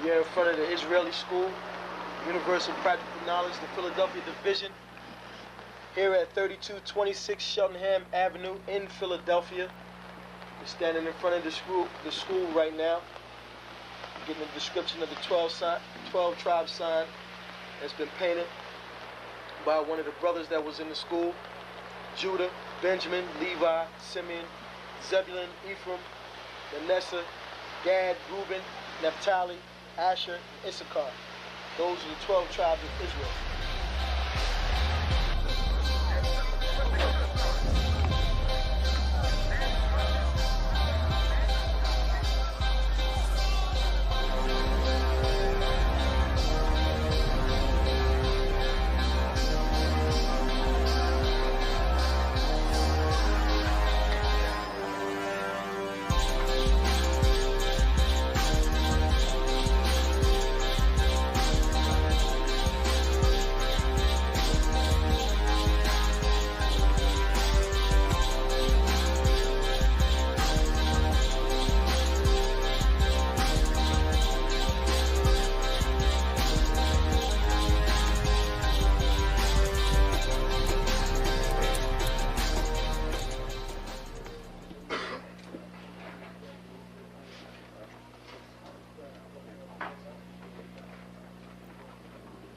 You're in front of the Israeli School, Universal Practical Knowledge, the Philadelphia Division, here at 3226 Cheltenham Avenue in Philadelphia. We're standing in front of the school right now, getting a description of the 12 tribe sign that's been painted by one of the brothers that was in the school: Judah, Benjamin, Levi, Simeon, Zebulun, Ephraim, Manasseh, Gad, Reuben, Naphtali, Asher, and Issachar. Those are the 12 tribes of Israel.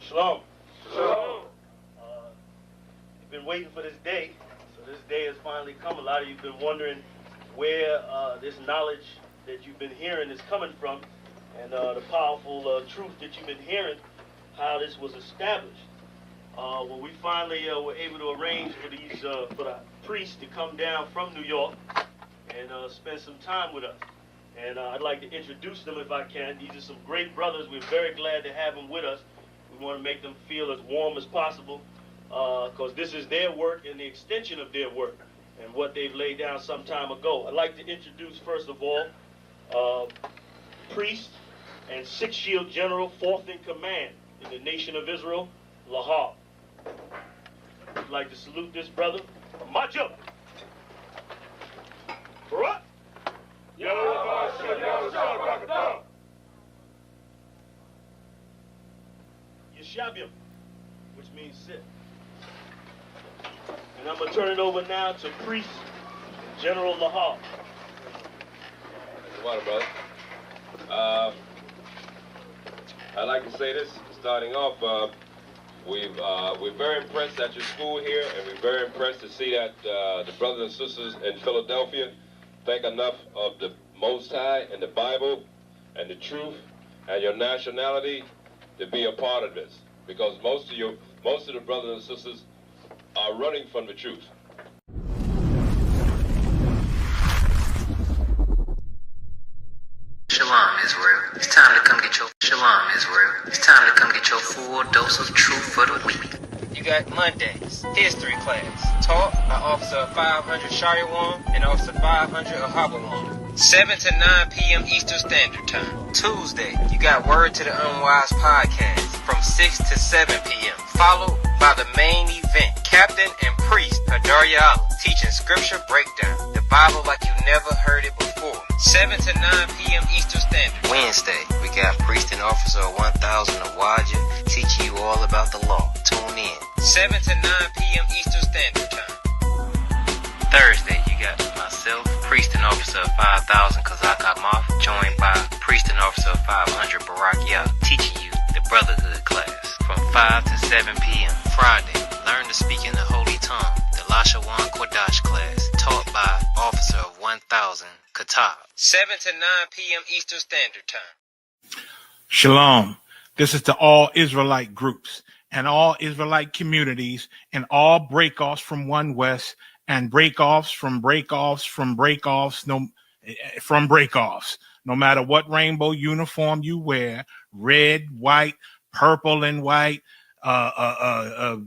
Shalom. Shalom. You've been waiting for this day, so this day has finally come. A lot of you have been wondering where this knowledge that you've been hearing is coming from, and the powerful truth that you've been hearing, how this was established. Well, we finally were able to arrange for the priests to come down from New York and spend some time with us. And I'd like to introduce them if I can. These are some great brothers. We're very glad to have them with us. We want to make them feel as warm as possible, because this is their work and the extension of their work and what they've laid down some time ago. I'd like to introduce, first of all, priest and Sixth Shield General, 4th in command in the nation of Israel, Lahab. I'd like to salute this brother. March up. Barak. Yeshabim, which means sit. And I'm going to turn it over now to Priest General Lahab. Come on, brother. I'd like to say this, starting off, we're very impressed at your school here, and we're very impressed to see that the brothers and sisters in Philadelphia think enough of the Most High and the Bible and the truth and your nationality to be a part of this, because most of the brothers and sisters are running from the truth. Shalom, Israel. It's time to come get your Shalom, Israel. It's time to come get your full dose of truth for the week. You got Mondays, history class, taught by Officer 500 Shariwan and Officer 500 Ahabawan. 7 to 9 p.m. Eastern Standard Time. Tuesday, you got Word to the Unwise podcast from 6 to 7 p.m. Followed by the main event, Captain and Priest Hadaryah teaching scripture breakdown, the Bible like you never heard it before. 7 to 9 p.m. Eastern Standard. Wednesday, we got Priest and Officer 1000 Awaja teaching you all about the law. Tune in. 7 to 9 p.m. Eastern Standard Time. Thursday, you got myself, Priest and Officer 5000 Kazak Moth, joined by Priest and Officer 500 Barak Yah, teaching you the Brotherhood class from 5 to 7 p.m. Friday, learn to speak in the Holy Tongue, the Lashawan Qadash class, taught by Officer 1000 Qatar. 7 to 9 p.m. Eastern Standard Time. Shalom. This is to all Israelite groups and all Israelite communities and all breakoffs from One West and breakoffs from breakoffs from breakoffs from breakoffs. No matter what rainbow uniform you wear, red, white, purple and white, all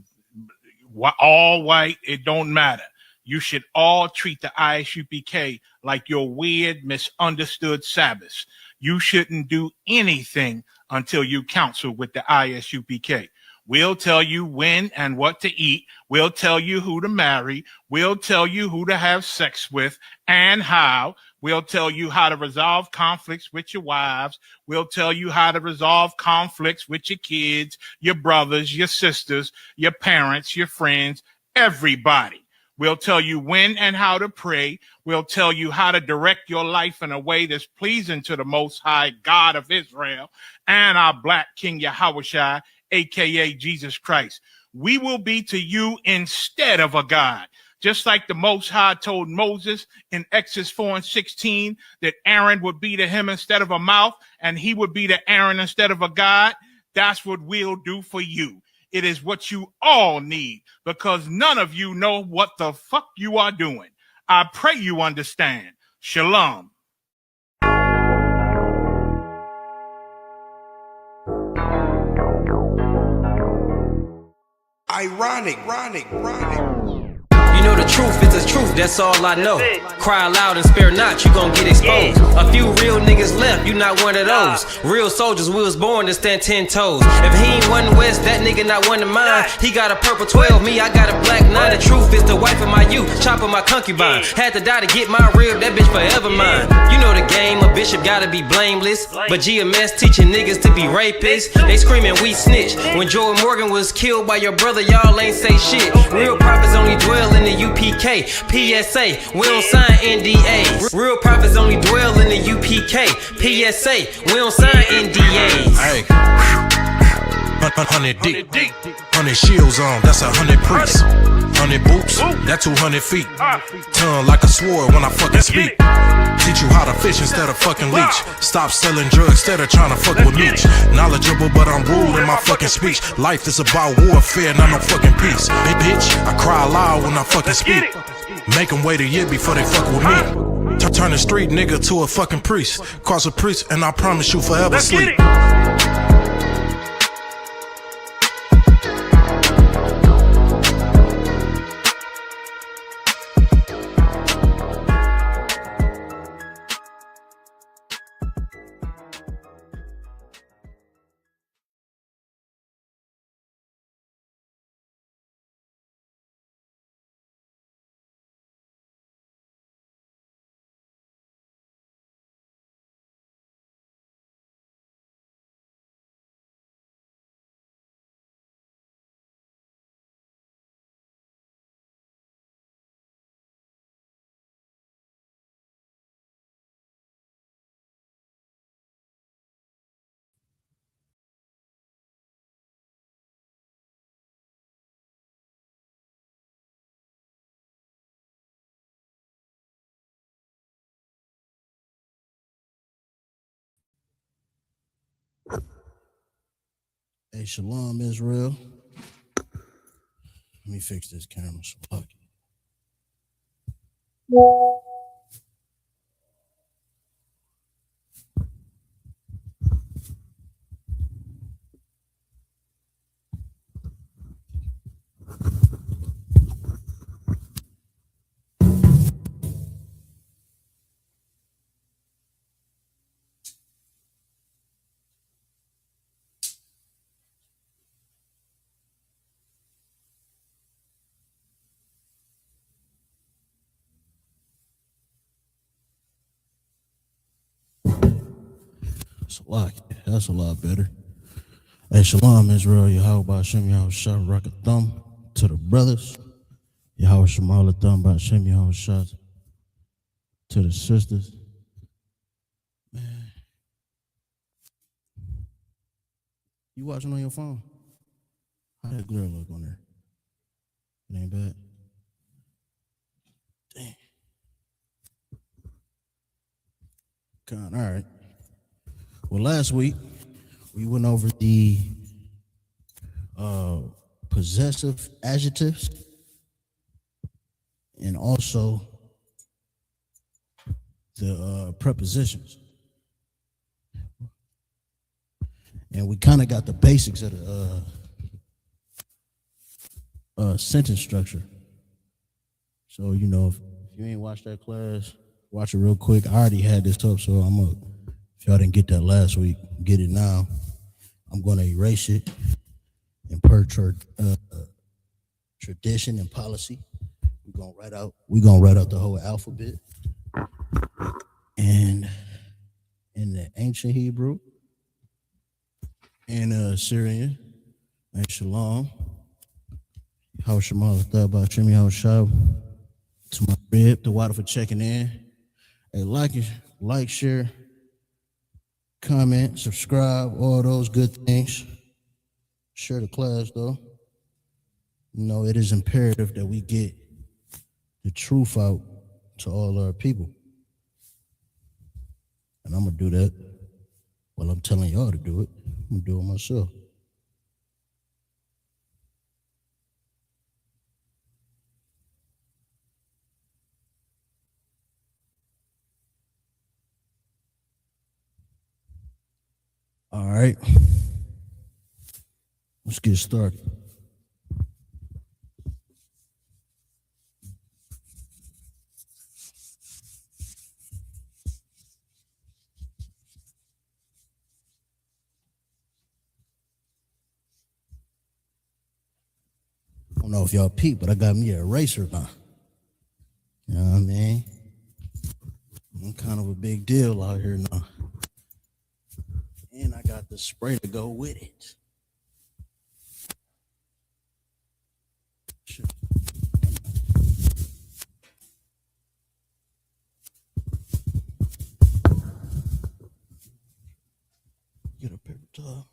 white, it don't matter. You should all treat the ISUPK like your weird, misunderstood Sabbaths. You shouldn't do anything until you counsel with the ISUPK. We'll tell you when and what to eat. We'll tell you who to marry. We'll tell you who to have sex with and how. We'll tell you how to resolve conflicts with your wives. We'll tell you how to resolve conflicts with your kids, your brothers, your sisters, your parents, your friends, everybody. We'll tell you when and how to pray. We'll tell you how to direct your life in a way that's pleasing to the Most High God of Israel and our Black King Yahushua, a.k.a. Jesus Christ. We will be to you instead of a God. Just like the Most High told Moses in Exodus 4:16 that Aaron would be to him instead of a mouth and he would be to Aaron instead of a God, that's what we'll do for you. It is what you all need because none of you know what the fuck you are doing. I pray you understand. Shalom. Ironic. You know the truth is the truth, that's all I know. Cry loud and spare not, you gon' get exposed. A few real niggas left, you not one of those. Real soldiers, we was born to stand 10 toes. If he ain't one West, that nigga not one of mine. He got a purple 12, me, I got a black 9. The truth is the wife of my youth, chopper my concubine. Had to die to get my rib, that bitch forever mine. You know the game, a bishop gotta be blameless. But GMS teaching niggas to be rapists. They screaming we snitch. When Joe Morgan was killed by your brother, y'all ain't say shit. Real prophets only dwell in the UPK, PSA, we don't sign NDAs. Real prophets only dwell in the UPK, PSA, we don't sign NDAs. Hey, 100 deep, 100 shields on, that's 100 priests. 100 boots, that's 200 feet. Tongue like a sword when I fucking speak. Teach you how to fish instead of fucking leech. Stop selling drugs instead of trying to fuck with meat. Knowledgeable but I'm rude in my fucking speech. Life is about warfare, not no fucking peace. Hey bitch, I cry loud when I fucking speak. Make them wait a year before they fuck with me. Turn a street nigga to a fucking priest. Cross a priest and I promise you forever sleep. Hey, Shalom, Israel. Let me fix this camera. Fuck it. That's a lot better. Hey, Shalom, Israel. Yahweh Hashem, Yahweh Shah, Rakatham to the brothers. Yahweh Shemal Thumb, Hashem, Yahweh Shah to the sisters. Man, you watching on your phone? How that glare look on there? It ain't bad. Damn. Con, all right. Well, last week we went over the possessive adjectives and also the prepositions. And we kind of got the basics of the sentence structure. So, you know, if you ain't watched that class, watch it real quick. I already had this up, so I'm going to, if y'all didn't get that last week, get it now. I'm going to erase it and per tradition and policy. We're gonna write out the whole alphabet. And in the ancient Hebrew and Syrian, and Shalom. How Shamal Thaba Shimi How Shab to my rib, the water for checking in. Hey, like, share, comment, subscribe, all those good things. Share the class though. You know, it is imperative that we get the truth out to all our people. And I'm gonna do that. Well, I'm telling y'all to do it. I'm gonna do it myself. All right. Let's get started. I don't know if y'all peep, but I got me an eraser now. You know what I mean? I'm kind of a big deal out here now. And I got the spray to go with it. Shit. Get a paper towel.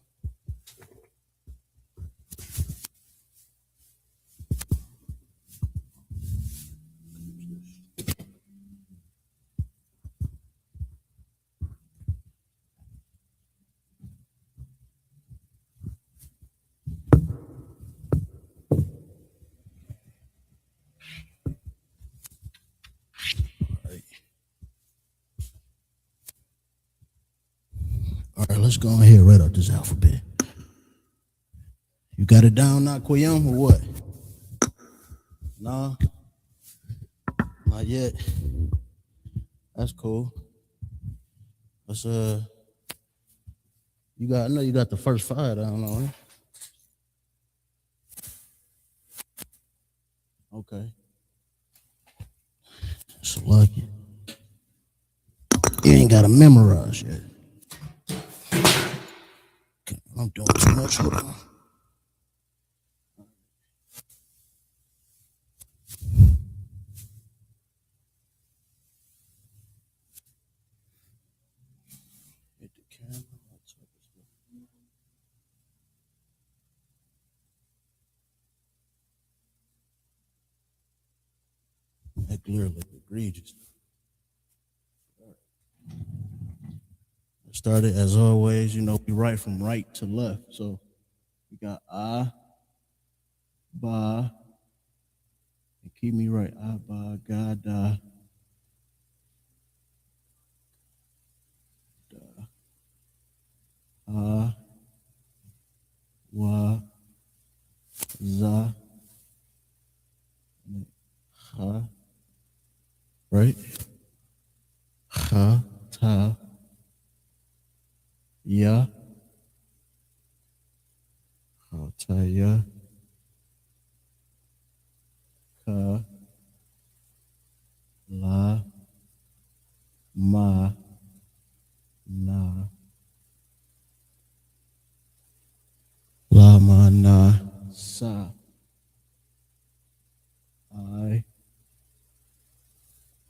All right, let's go ahead right up this alphabet. You got it down now, Quayam, or what? Nah, not yet. That's cool. Let's I know you got the first five down on it. Okay. So lucky. You ain't got to memorize yet. Okay, I'm doing too much. Hold on. Hit the camera. That glare look egregious. Started as always, you know, we write from right to left. So we got ba, and keep me right. Ba, ga, da, wa, za, ha, right? Ha, ta, ya, ha, ta, ya, ka, la, ma, na, la, ma, na, sa, I.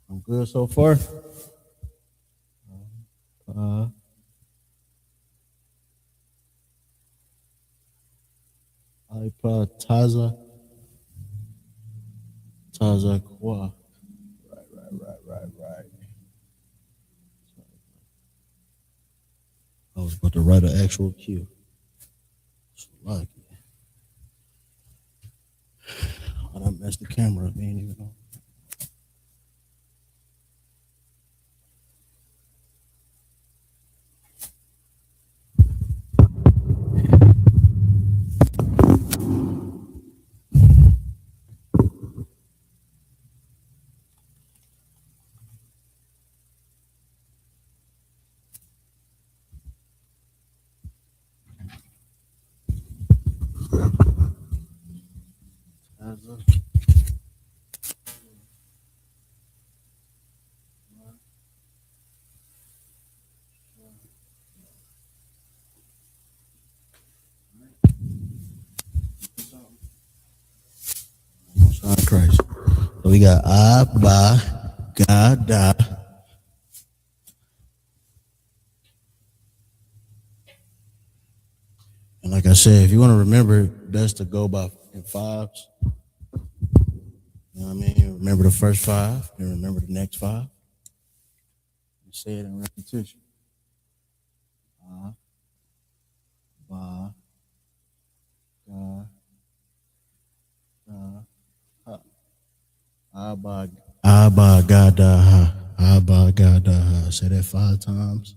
I'm good so far. Taza Kwa. Right. I was about to write an actual cue. So lucky. I done messed the camera up, ain't even know. Christ. So we got Abba, Gada. And like I said, if you want to remember, best to go by in fives. You know what I mean? Remember the first five, and remember the next five. You say it in repetition. Ba, ga, da, ha. Abba, gada, ha. Abba, gada, ha. Say that 5 times,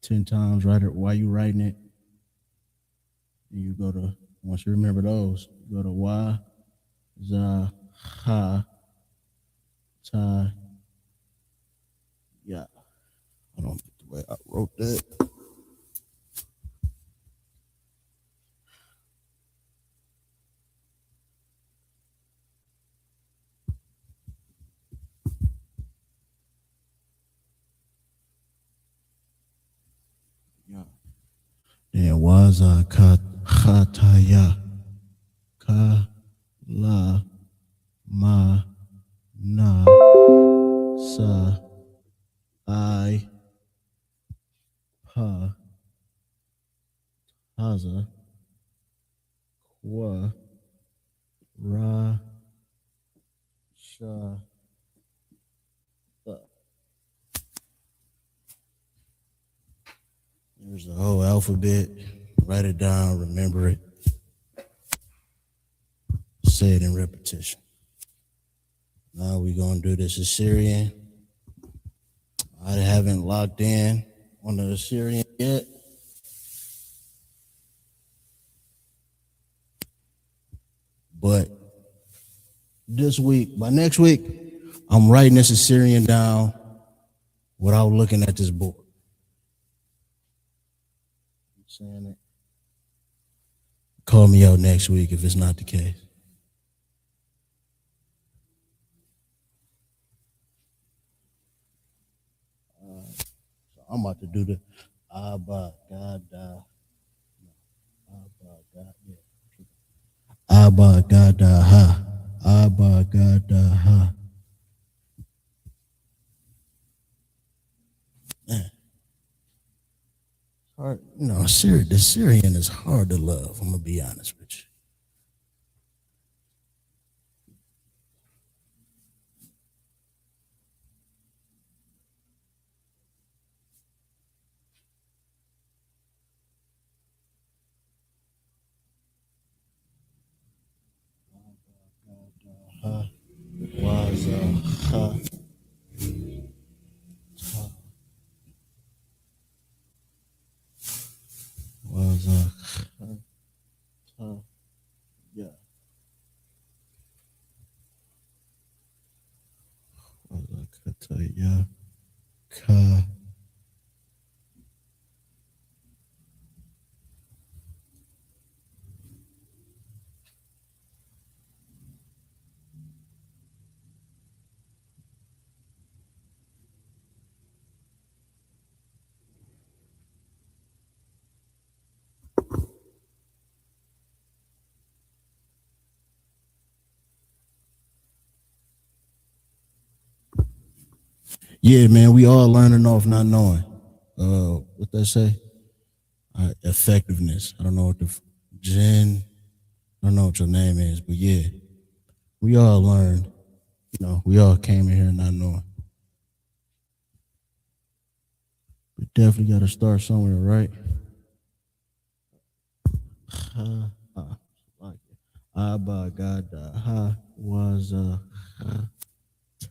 10 times. Write it while you writing it. And you go to, once you remember those, you go to wa, za, ha, ta, ya. I don't like the way I wrote that. Yeah. Then waza khataya ka la ma na sa I pa haza kwa ra sha tha. There's the whole alphabet. Write it down, remember it. Say it in repetition. Now we're going to do this Assyrian. I haven't locked in on the Assyrian yet. But this week, by next week, I'm writing this Assyrian down without looking at this board. Saying it. Call me out next week if it's not the case. So I'm about to do the Abba, Gada, Abba, Gada, yeah. Abba, Gada, ha. Abba, Gada, ha. Man. Hard, you know, the Syrian is hard to love. I'm gonna be honest with you. Ha, was, ha, ta, was, ha, ta, yeah. Was, ta, yeah. Ka. Yeah, man, we all learning off not knowing. What they say? Effectiveness. I don't know what Jen. I don't know what your name is, but yeah, we all learned. You know, we all came in here not knowing. We definitely got to start somewhere, right? Ha, like it. Abba, Gada, ha, was, ha,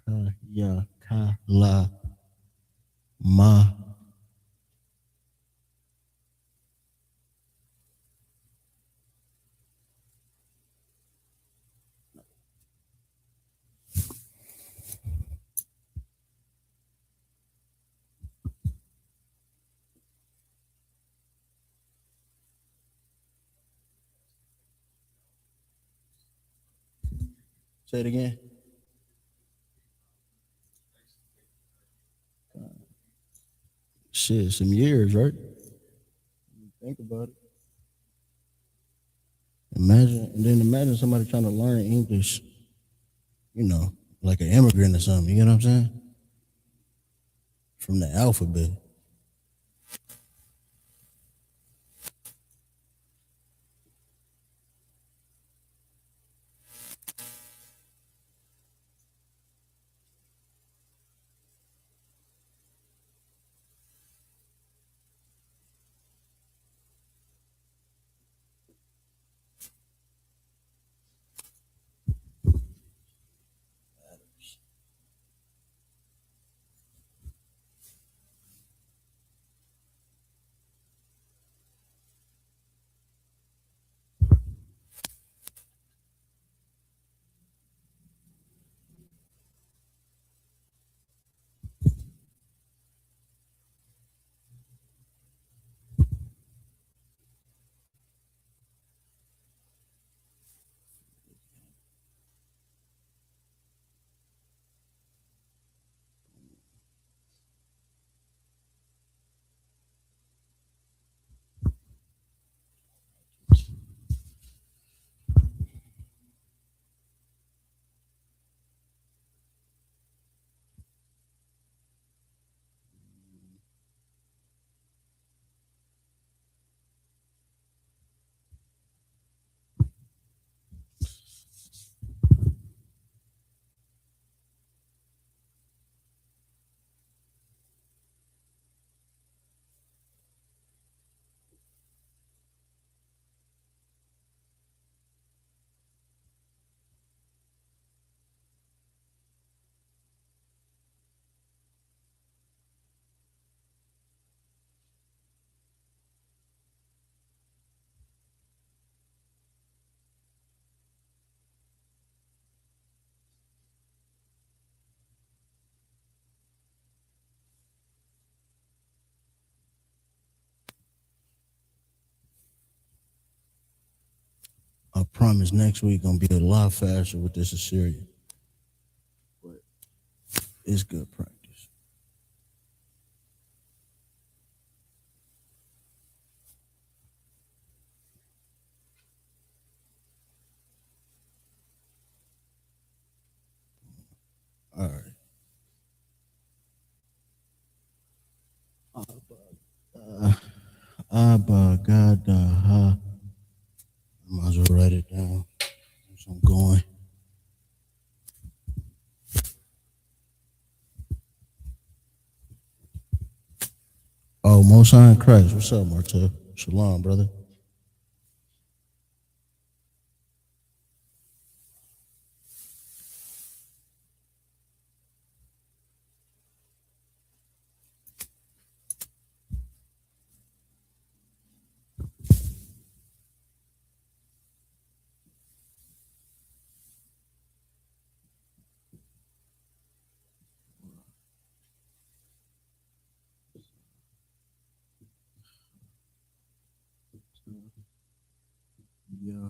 ta, ya, ka, la, ma. Say it again. Shit, some years, right? Think about it. Imagine somebody trying to learn English, like an immigrant or something. You know what I'm saying? From the alphabet. I promise next week gonna be a lot faster with this Assyrian. But it's good practice. All right. Abba Gadaha. I might as well write it down. So I'm going. Oh, Most High in Christ. What's up, Martel? Shalom, brother. Yeah.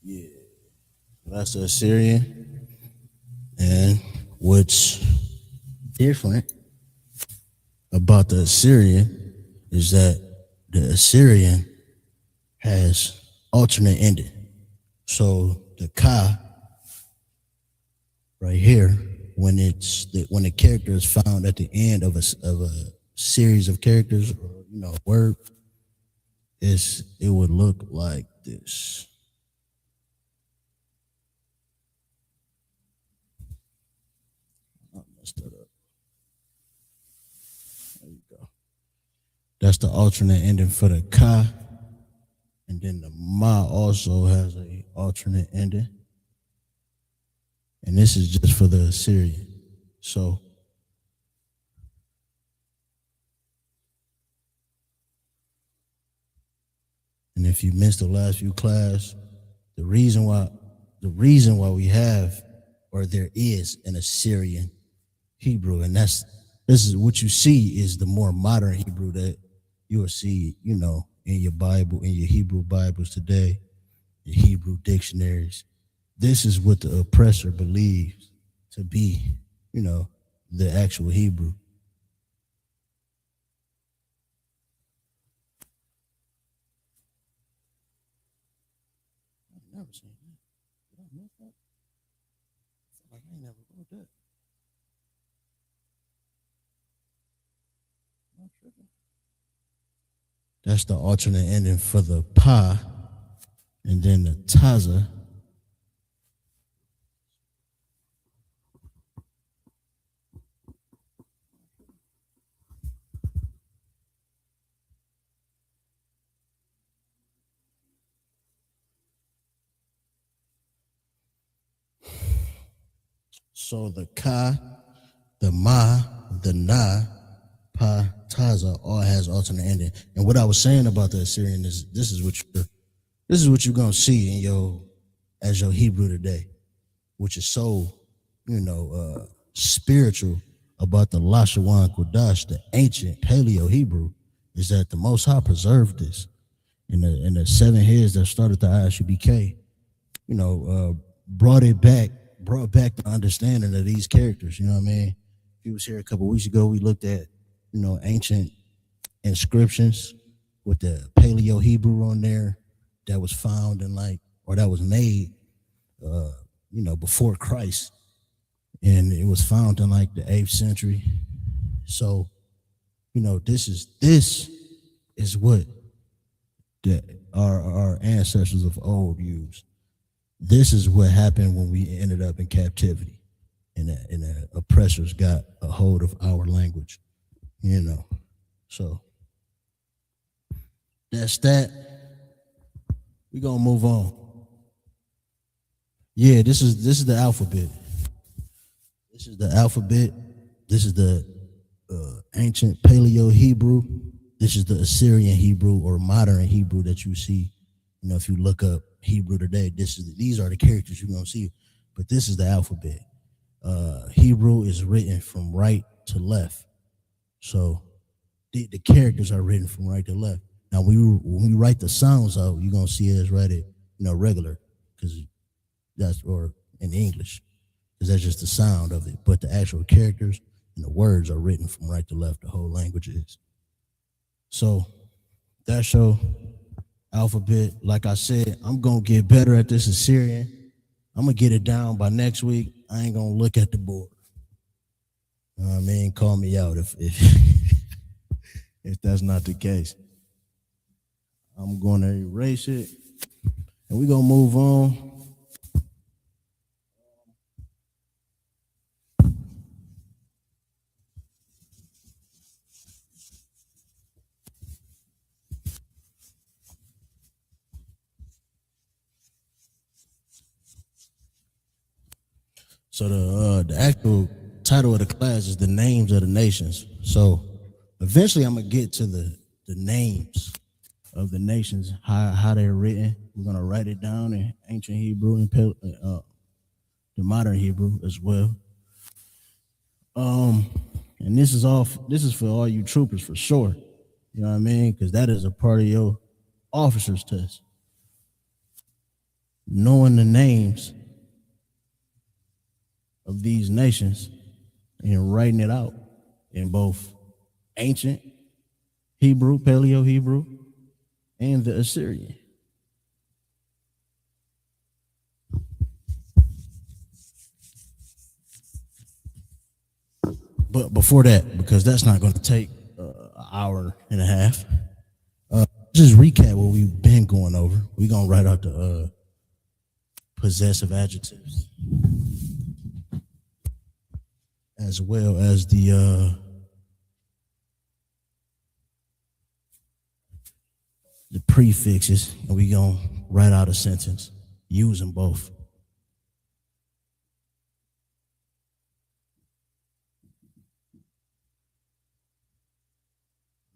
Yeah. That's the Assyrian. And what's different about the Assyrian is that the Assyrian has alternate ending. So the Ka right here, when the character is found at the end of a series of characters or word, it would look like this. I messed that up. There you go. That's the alternate ending for the Ka. And then the Ma also has a alternate ending. And this is just for the Assyrian. So And if you missed the last few class, the reason why we have, or there is, an Assyrian Hebrew, and this is what you see is the more modern Hebrew that you will see, in your Bible, in your Hebrew Bibles today, your Hebrew dictionaries. This is what the oppressor believes to be, the actual Hebrew. I've never seen that. Did I miss that? I feel like I ain't never wrote that. That's the alternate ending for the pa, and then the taza. So the ka, the ma, the na, pa, taza all has alternate ending. And what I was saying about the Assyrian is this is what you're gonna see in as your Hebrew today, which is so spiritual about the Lashawan Qadash, the ancient Paleo Hebrew, is that the Most High preserved this in the 7 years that started the ISUBK. Brought back the understanding of these characters. You know what I mean? He was here a couple weeks ago. We looked at ancient inscriptions with the Paleo Hebrew on there that was found or that was made before Christ, and it was found in the 8th century. So this is what our ancestors of old used. This is what happened when we ended up in captivity, and the oppressors got a hold of our language. So that's that. We're gonna move on. Yeah, this is the alphabet. This is the alphabet. This is the ancient Paleo Hebrew. This is the Assyrian Hebrew or modern Hebrew that you see. If you look up Hebrew today, these are the characters you're gonna see. But this is the alphabet. Hebrew is written from right to left. So the characters are written from right to left. Now, when we write the sounds out, you're gonna see us write it, regular, because or in English, because that's just the sound of it. But the actual characters and the words are written from right to left. The whole language is. So that's your alphabet. Like I said, I'm gonna get better at this Assyrian. I'm gonna get it down by next week. I ain't gonna look at the board. You know what I mean? Call me out if if that's not the case. I'm gonna erase it, and we're gonna move on. So the actual title of the class is the names of the nations. So eventually I'm gonna get to the names of the nations, how they're written. We're gonna write it down in ancient Hebrew and the modern Hebrew as well. And this is for all you troopers for sure. You know what I mean? Because that is a part of your officer's test. Knowing the names of these nations and writing it out in both ancient Hebrew, Paleo Hebrew, and the Assyrian. But before that, because that's not going to take an hour and a half, just recap what we've been going over. We're going to write out the possessive adjectives, as well as the prefixes, and we're going to write out a sentence using both.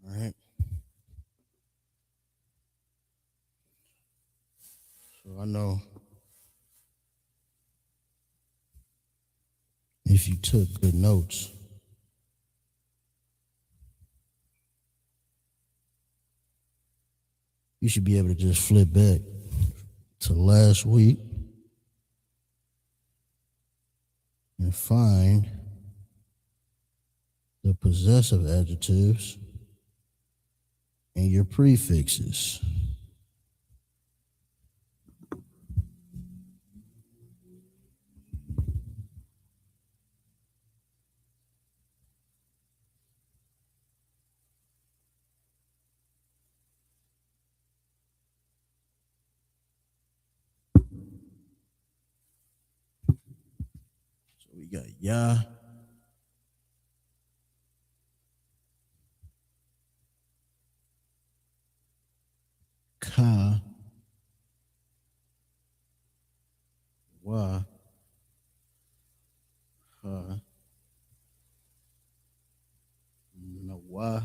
All right. So I know if you took good notes, you should be able to just flip back to last week and find the possessive adjectives and your prefixes. So we got ya, ka, wa, ha, na, wa,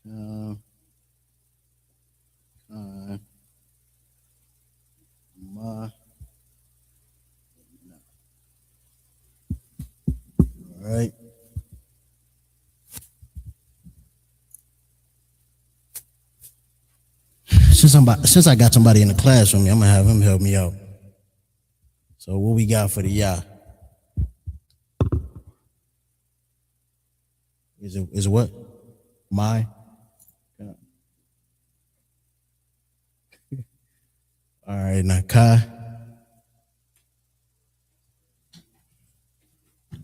ka, ka, ma. All right. Since I got somebody in the class with me, I'm gonna have him help me out. So what we got for the ya? Is it what? My? All right, now ka. You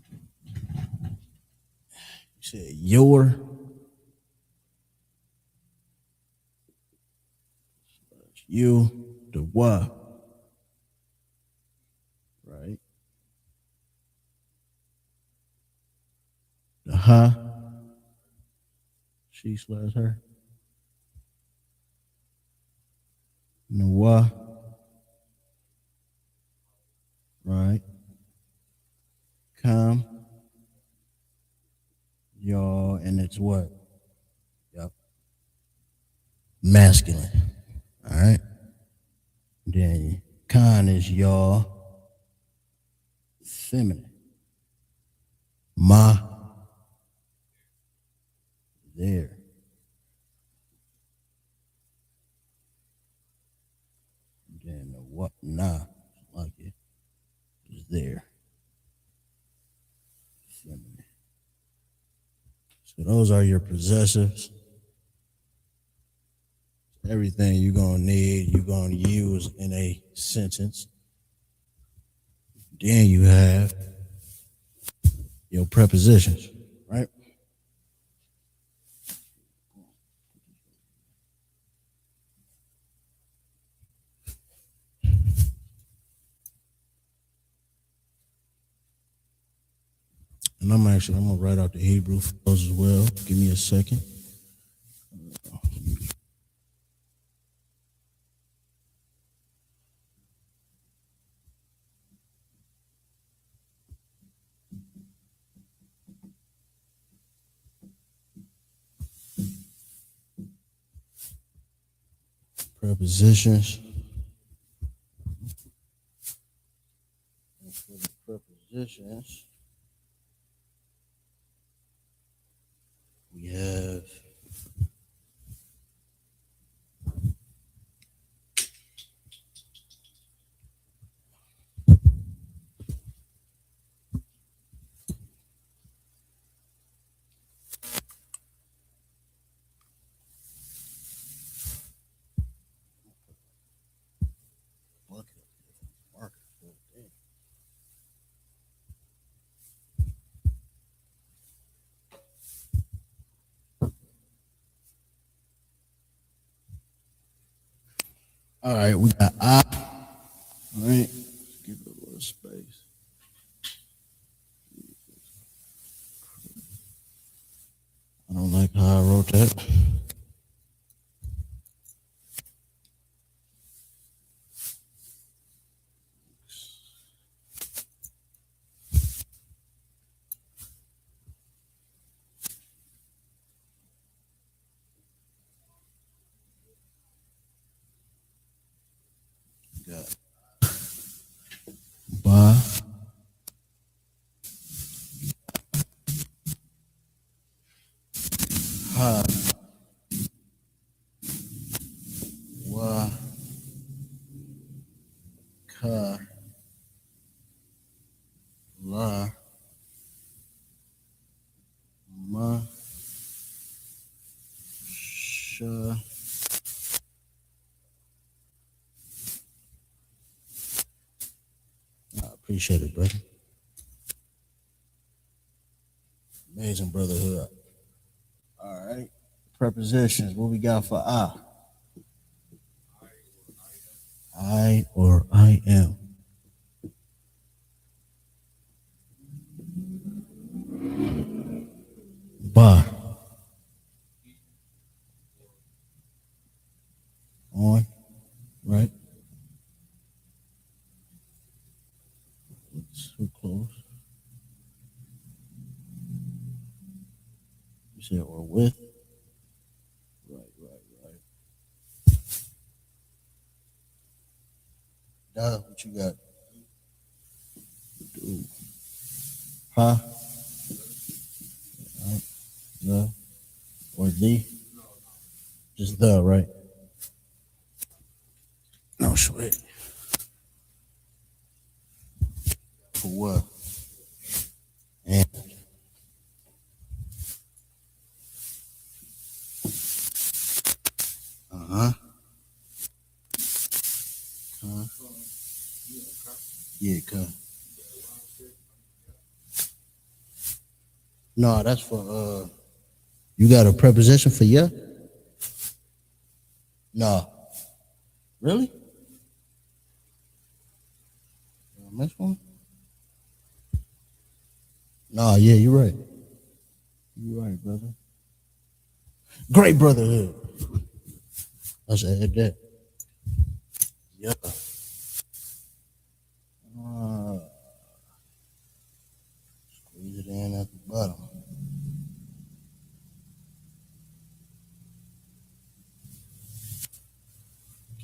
said your. You, the wa. Right. The ha. She slash her. And the wa. Right. Come. Y'all, and it's what? Yep. Masculine. All right. Then con is y'all. Feminine. Ma. There. Then the what? Nah. Like it. Is there. Feminine. So those are your possessives. Everything you're gonna need, you're gonna use in a sentence. Then you have your prepositions, right? And I'm gonna write out the Hebrew for those as well. Give me a second. Prepositions. And for the prepositions, we have all right, we got I. All right, give it a little space. I don't like how I wrote that. got Ba, Ha, Wa, Ka, La, Ma, Sha. I appreciate it, brother. Amazing brotherhood. All right. Prepositions. What we got for I or I am. Ba. On. Right. So close. You said or with. Right. Duh, what you got? Do. Ha. Right. The. Or the. Just the, right? No sweat. For what? And. Uh-huh. Yeah, cut. No, that's for you got a preposition for yeah? No. Really? This one? No, yeah, you're right. You're right, brother. Great brotherhood. I said that. Yeah. Squeeze it in at the bottom.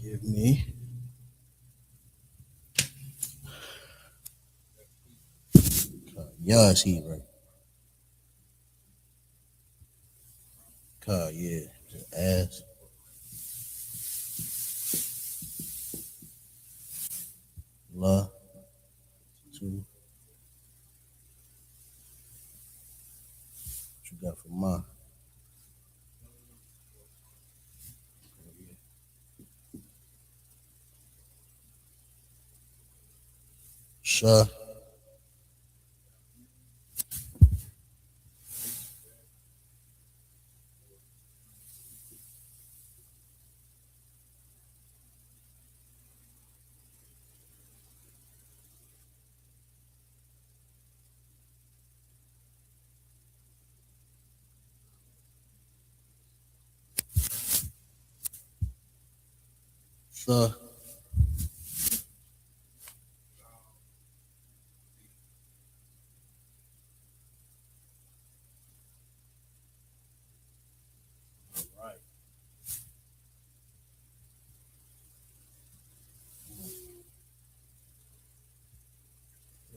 Give me. Yeah, he right. Yeah. Just ass. La. Two. What you got for ma? Sha. Tha. Right.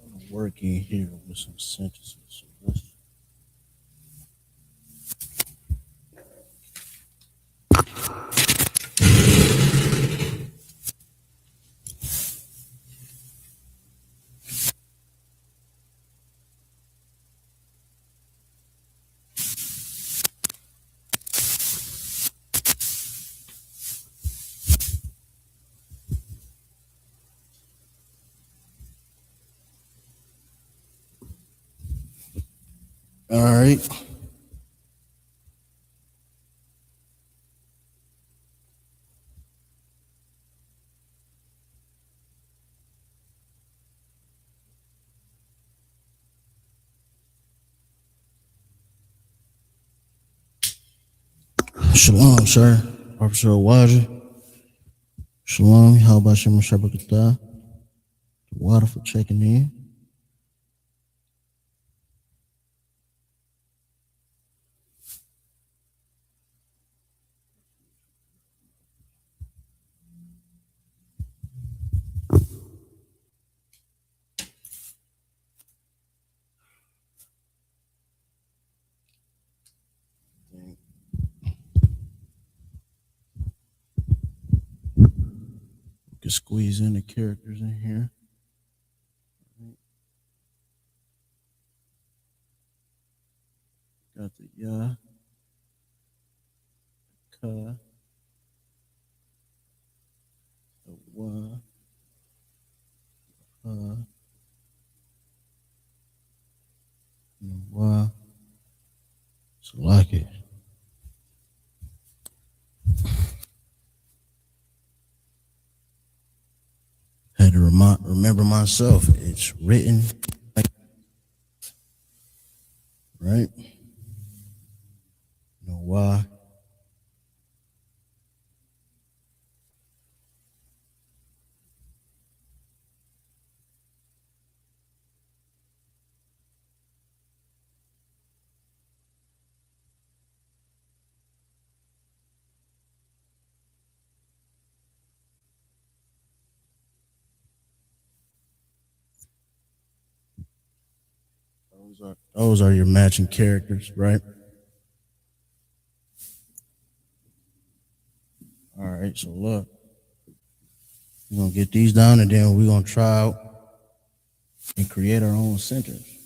I'm working here with some sentences. So let's all right. Shalom, sir. Officer Waja. Shalom. How about Shem Shabakata? Water for checking in. can squeeze in the characters in here. Got the ya, ka, the wa, and the wa. So like it. Had to remember myself. It's written, right? You know why? Those are your matching characters, right? All right, so look, we're gonna get these down and then we're gonna try out and create our own centers.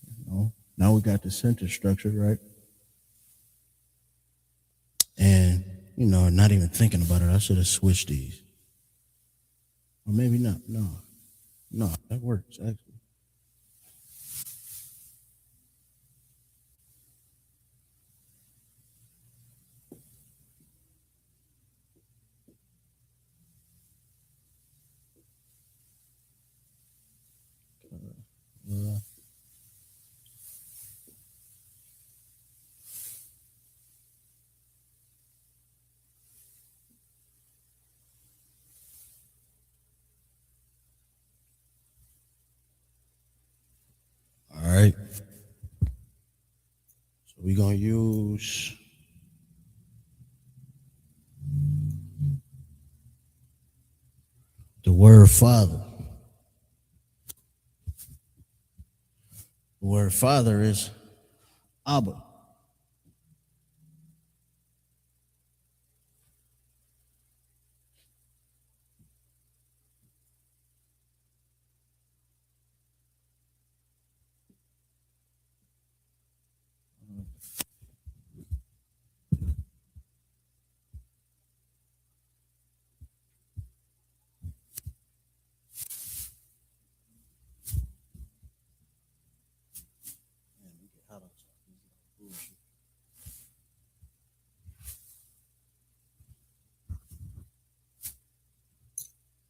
You know? Now we got the center structure, right? And not even thinking about it, I should have switched these. Or maybe not. No, that works actually. All right. So we're gonna use the word father. The word father is Abba.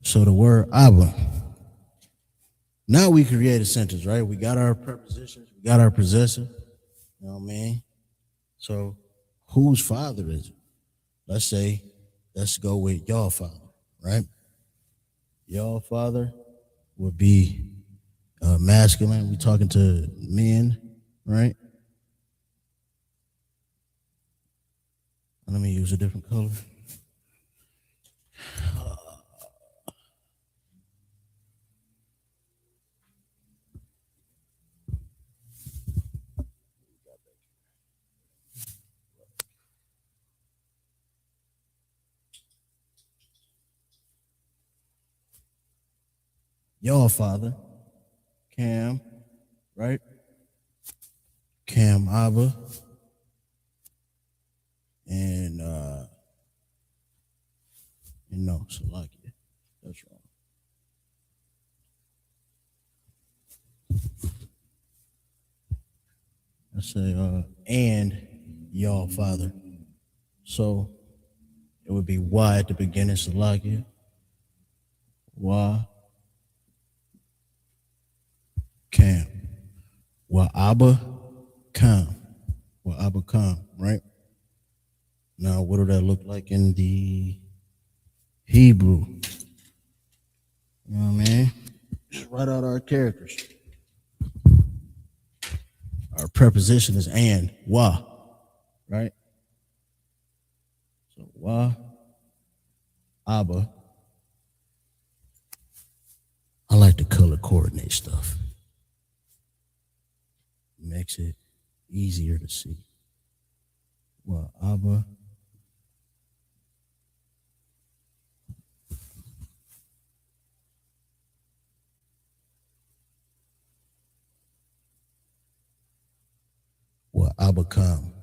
So the word Abba. Now we create a sentence, right? We got our prepositions, we got our possessor. You know what I mean? So whose father is it? Let's go with your father, right? Your father would be masculine. We talking to men, right? Let me use a different color. Your father, Cam, right? Cam Abba. And no, Salakia. That's wrong. I say and your father. So it would be Y at the beginning, Salakia. Y Cam. Y Abba Cam. Y Abba Cam, right? Now what do that look like in the Hebrew? You know what I mean? Just write out our characters. Our preposition is and, wa, right? So wa, Abba. I like to color coordinate stuff. Makes it easier to see. Wa, Abba. Abba come.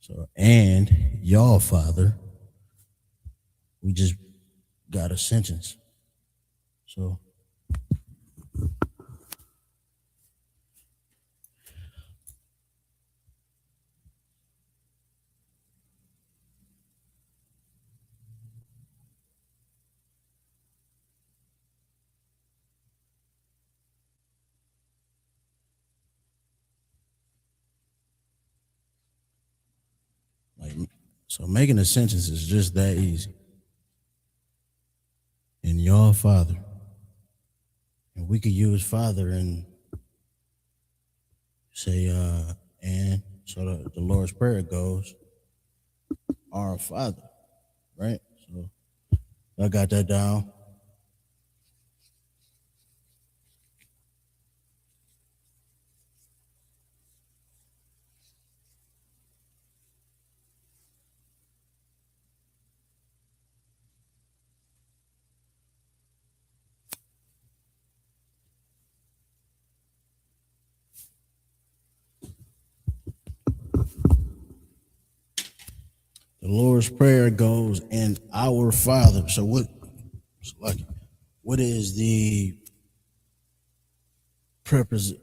So, and y'all father, we just got a sentence. So, making a sentence is just that easy. And y'all father. And we could use father and say, and so the Lord's Prayer goes, our Father, right? So I got that down. The Lord's Prayer goes, and our Father. So what is the preposition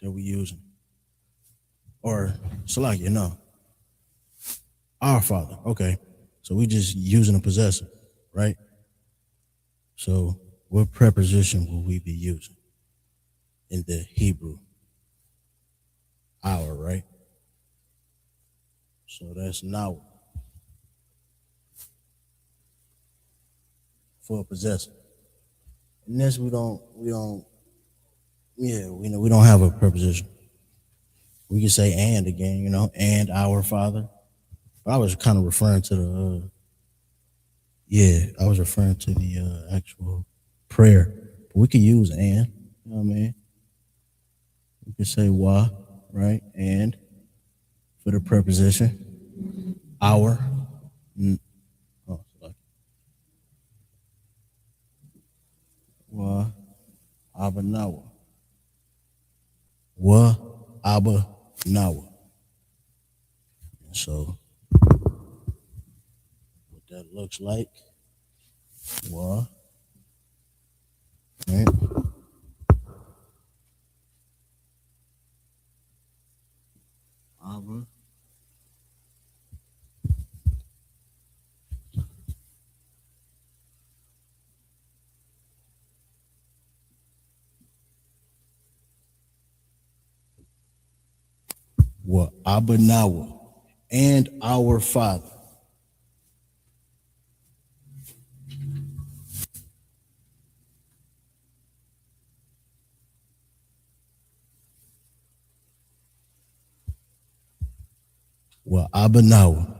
that we're using? Or no. Our Father. Okay. So we just using a possessor, right? So what preposition will we be using in the Hebrew? Our, right? So that's now for a possessor. And this we don't have a preposition. We can say and again, and our Father. But I was kind of referring to the actual prayer. But we could use and, you know what I mean? We could say wa, right? And for the preposition. Our. Wa, Abba, Nawa. Wa, Abba, Nawa. So what that looks like, wa, right? Abba, wa, Abba, Nawa, and our Father. Well, Abba Nawa.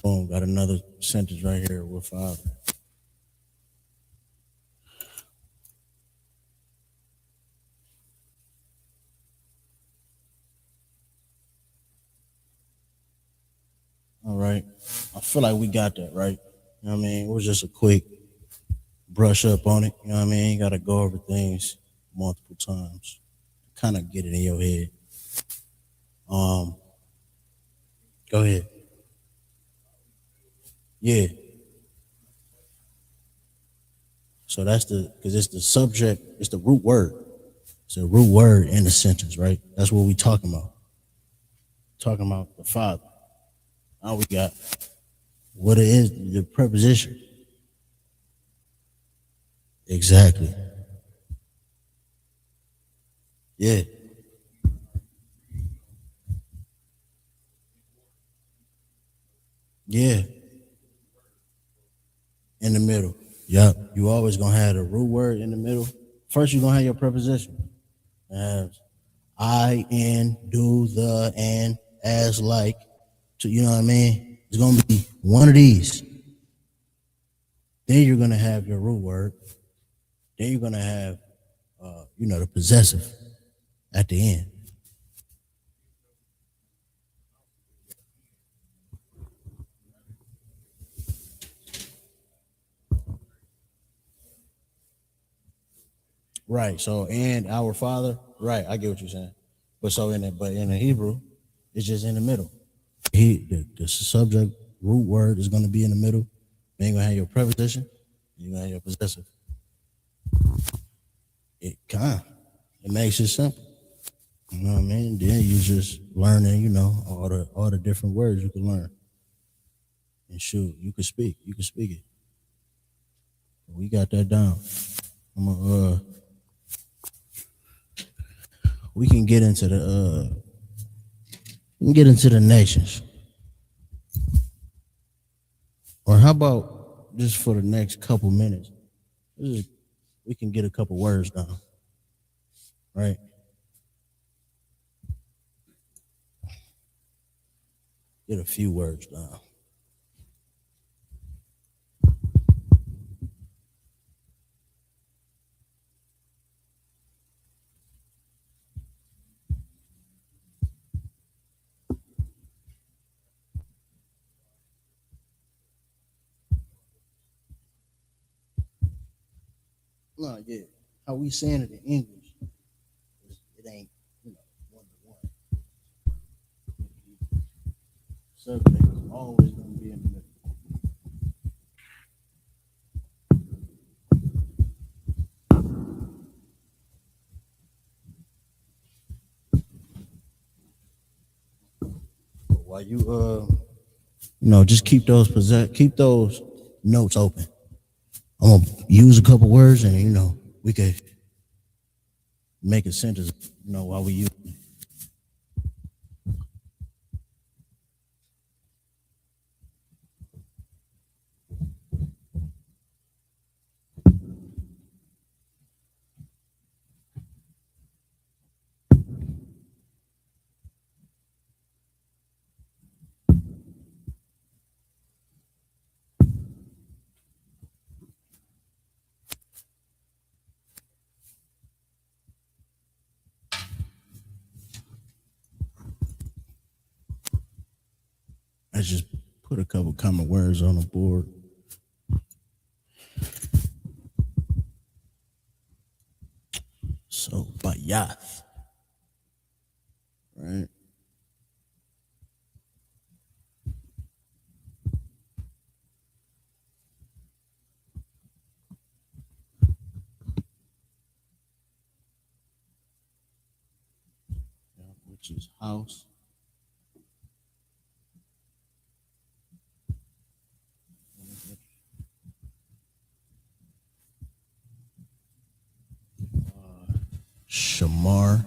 Boom, got another sentence right here with Father. All right. I feel like we got that, right? You know what I mean? It was just a quick brush up on it. You know what I mean? You got to go over things multiple times. Kind of get it in your head. Go ahead. Yeah. So because it's the subject, it's the root word. It's a root word in the sentence, right? That's what we talking about. Talking about the Father. Now we got what it is, the preposition. Exactly. Yeah. Yeah. In the middle. Yep. You always gonna have the root word in the middle. First you're gonna have your preposition. Have I, in, do, the, and, as, like. You know what I mean? It's gonna be one of these. Then you're gonna have your root word. Then you're gonna have the possessive at the end. Right. So, and our Father. Right, I get what you're saying. But so in the Hebrew, it's just in the middle. The subject root word is gonna be in the middle. Then you're gonna have your preposition, you're gonna have your possessive. It makes it simple. You know what I mean? Then you just learning, all the different words you can learn. And shoot, you can speak it. We got that down. We can get into the nations. Or how about just for the next couple minutes, we can get a couple words down, right? Get a few words down. No, yeah. How we saying it in English, it ain't, one to one. Subject is always gonna be in the middle. But while just keep those notes open. I'm gonna use a couple words, and we could make a sentence. While we use it. I just put a couple common words on the board. So, bayath, right? Which is house. Shamar.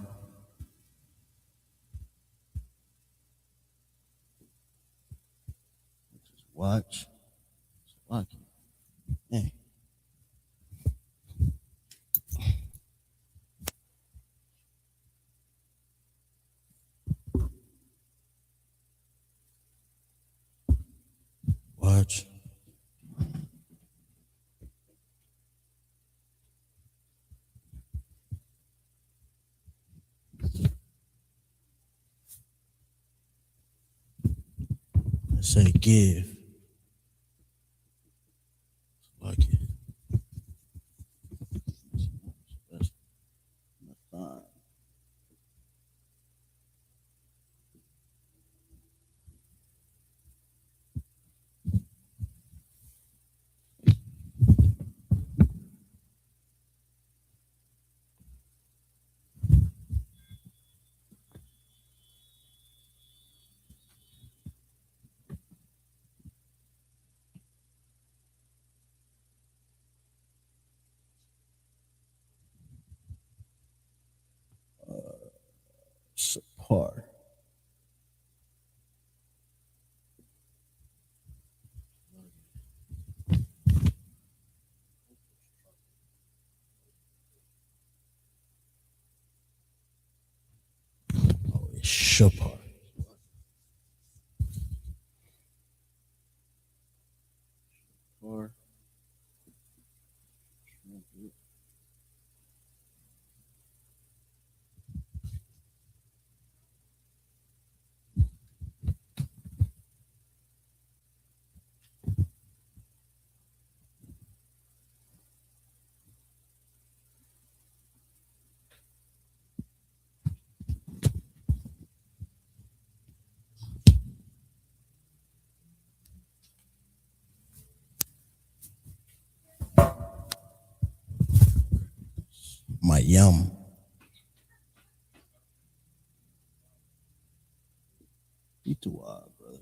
Watch. Hey. Watch. Let's say give. Like it. That's fine. Support. Oh, it's support. Or Yum. You too wild, brother.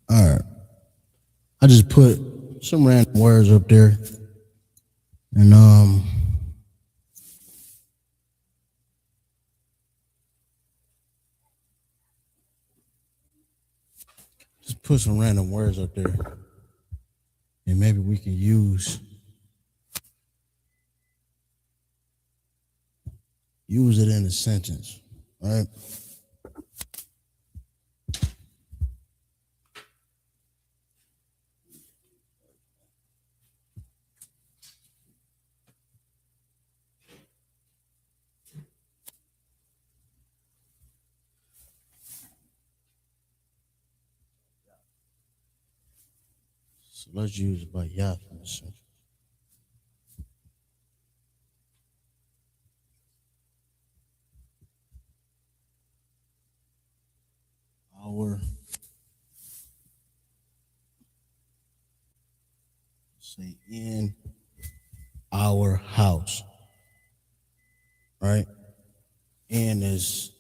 All right. I just put some random words up there. And just put some random words up there. And maybe we can use it in a sentence. All right. So let's use Bayath in a sentence. Our say in our house. Right? In is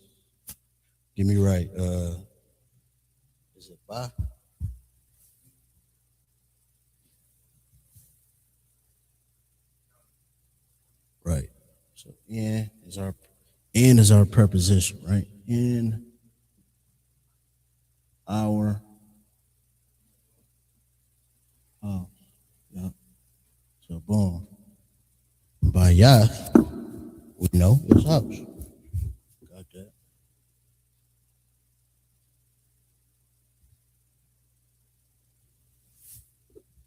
get me right. Is it by? Right. So in is our preposition, right? In our house. Yeah. So boom. Bayath, we know it's house. Got that.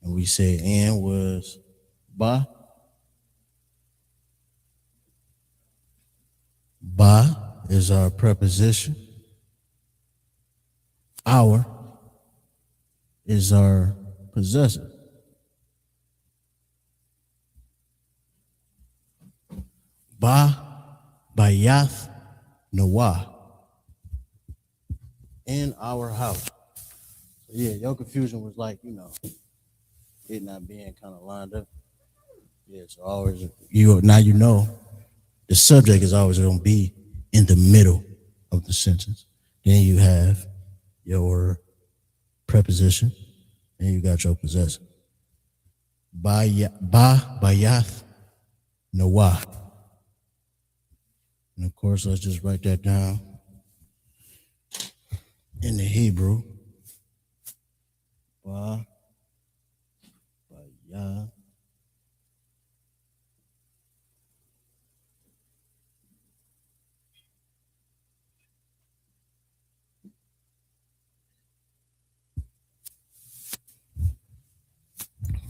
And we said and was ba. Ba is our preposition. Our is our possessor. Bayath, Nawah. In our house. So yeah, your confusion was like, it not being kind of lined up. Yeah, so always now you know the subject is always going to be in the middle of the sentence. Then you have your preposition, and you got your possessor. Bayath, Nawah. And of course, let's just write that down in the Hebrew. Bayath.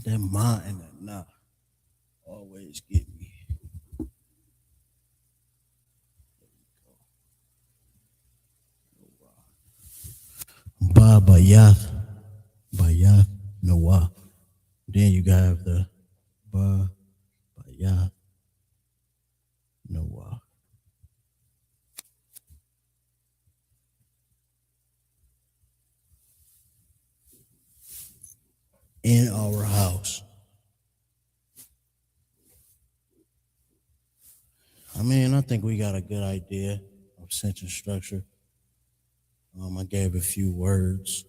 That ma and that nah always get me. Bayath, Nawah. Then you have the Bayath, Nawah. In our house. I think we got a good idea of sentence structure. I gave a few words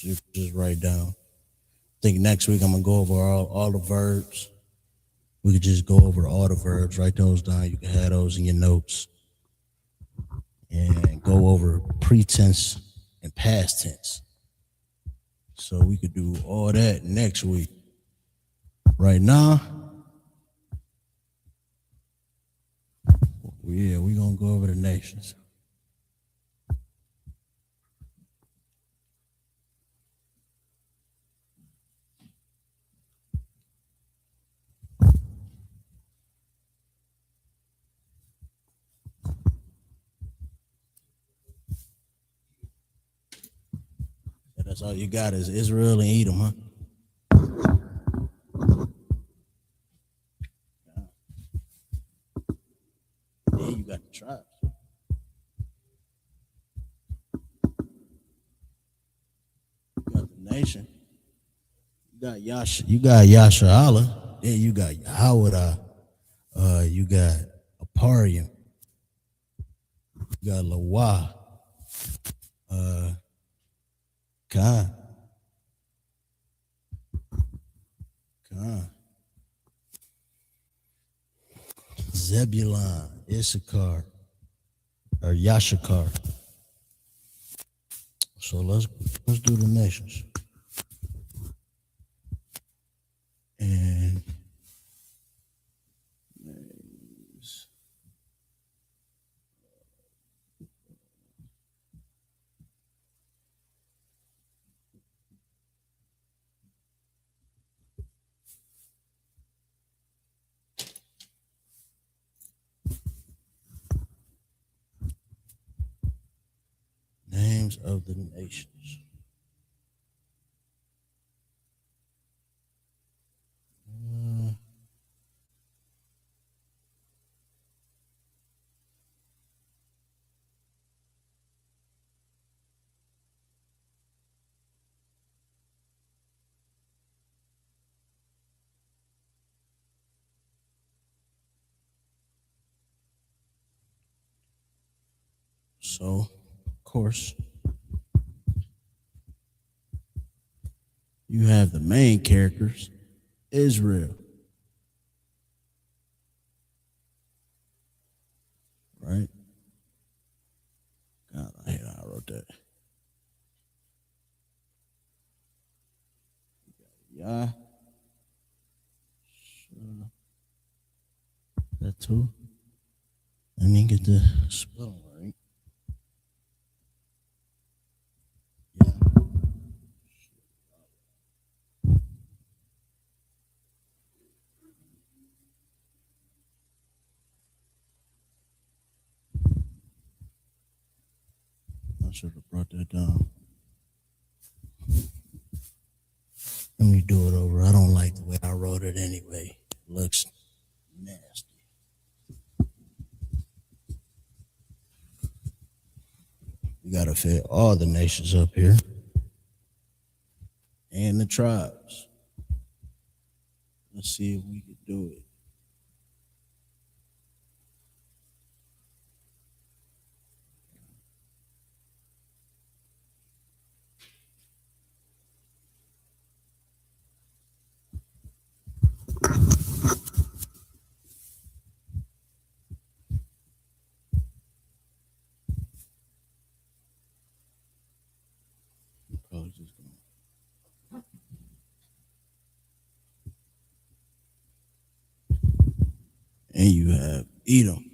to just write down. I think next week I'm gonna go over all the verbs. We could just go over all the verbs, write those down. You can have those in your notes. And go over pretense and past tense. So we could do all that next week. Right now, we're gonna go over the nations. That's all you got is Israel and Edom, huh? Then you got the tribes. You got the nation. You got Yasha Allah. Then you got Yahweh. You got Aparium. You got Lawa. Khan. Zebulon, Issachar, or Yashakar. So let's do the nations. And names of the nations. So, of course, you have the main characters, Israel. Right? God, I hate how I wrote that. Yeah. That too. Let me get the spelling right. Yeah. I should have brought that down. Let me do it over. I don't like the way I wrote it anyway. It looks nasty. We gotta fit all the nations up here. And the tribes. Let's see if we can do it. Probably just gonna... And you have Edom.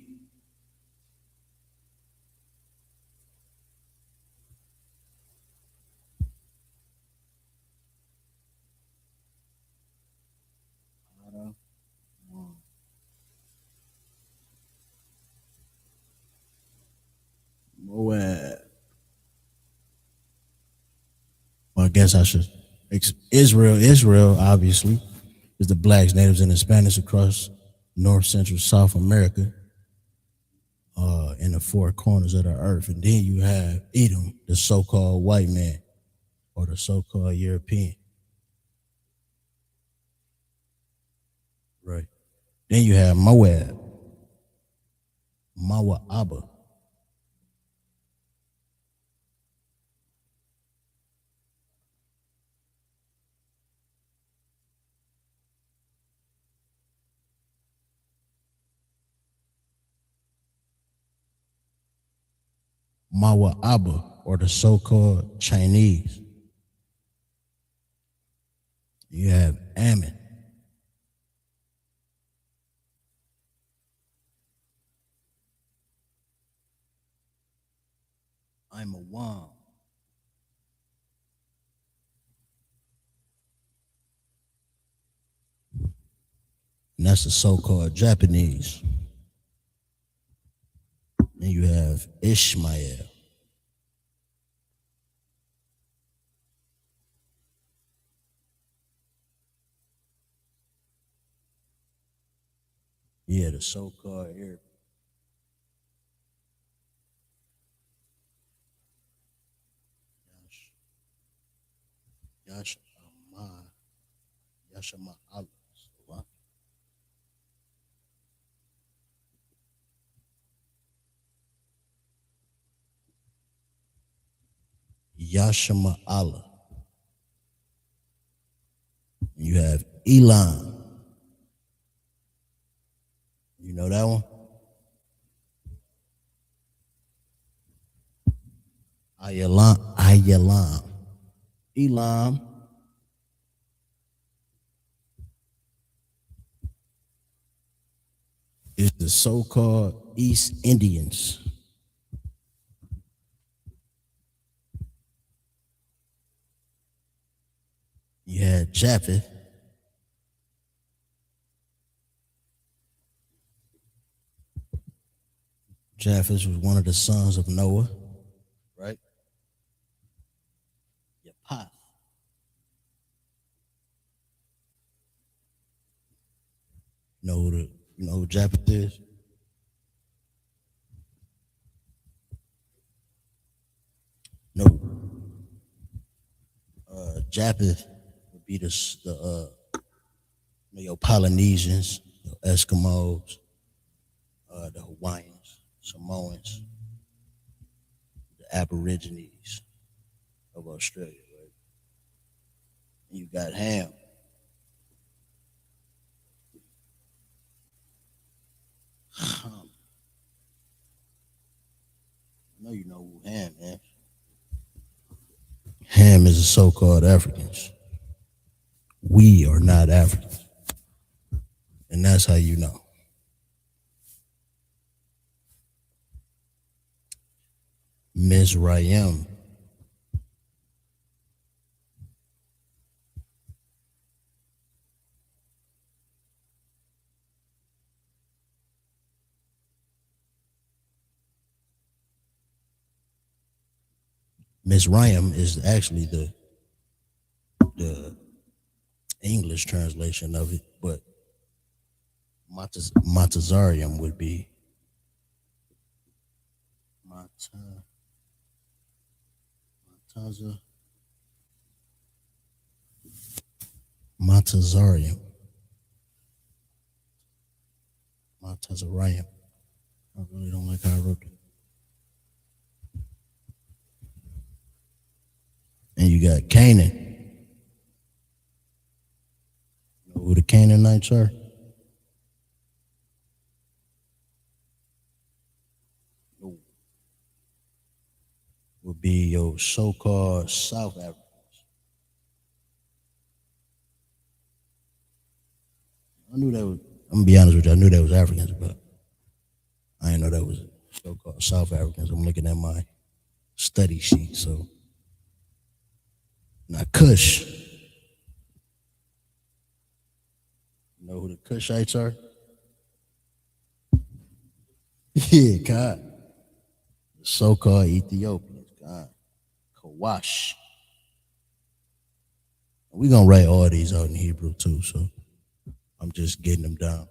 Moab. Well, I guess I should. Israel, obviously, is the blacks, natives, and Hispanics across North, Central, South America, in the four corners of the earth. And then you have Edom, the so-called white man, or the so-called European. Right. Then you have Moab, Mawa'aba. Mawa'aba, or the so-called Chinese. You have Ammon. I'm a Wam. And that's the so-called Japanese. Then you have Ishmael. Yeah, the so-called Arab. Yashama Allah. Yashama Allah. You have Elam. You know that one? Ayalam. Elam. Is the so-called East Indians. You had Japheth. Japheth was one of the sons of Noah, right? Yapath. You know who Japheth is? No. Japheth would be your Polynesians, your Eskimos, the Hawaiians, Samoans, the Aborigines of Australia, right? And you got Ham. I know you know who Ham is. Ham is the so-called Africans. We are not Africans. And that's how you know. Mizraim. Mizraim is actually the English translation of it, but Matazarium would be Matazarium. Matazarium. I really don't like how I wrote it. And you got Canaan. You know who the Canaanites are? Would be your so-called South Africans. I knew that was, I'm gonna be honest with you, I knew that was Africans, but I didn't know that was so-called South Africans. I'm looking at my study sheet, so. Now Kush. You know who the Kushites are? Yeah, God. The so-called Ethiopians, God. Kawash. We're gonna write all these out in Hebrew too, so I'm just getting them down.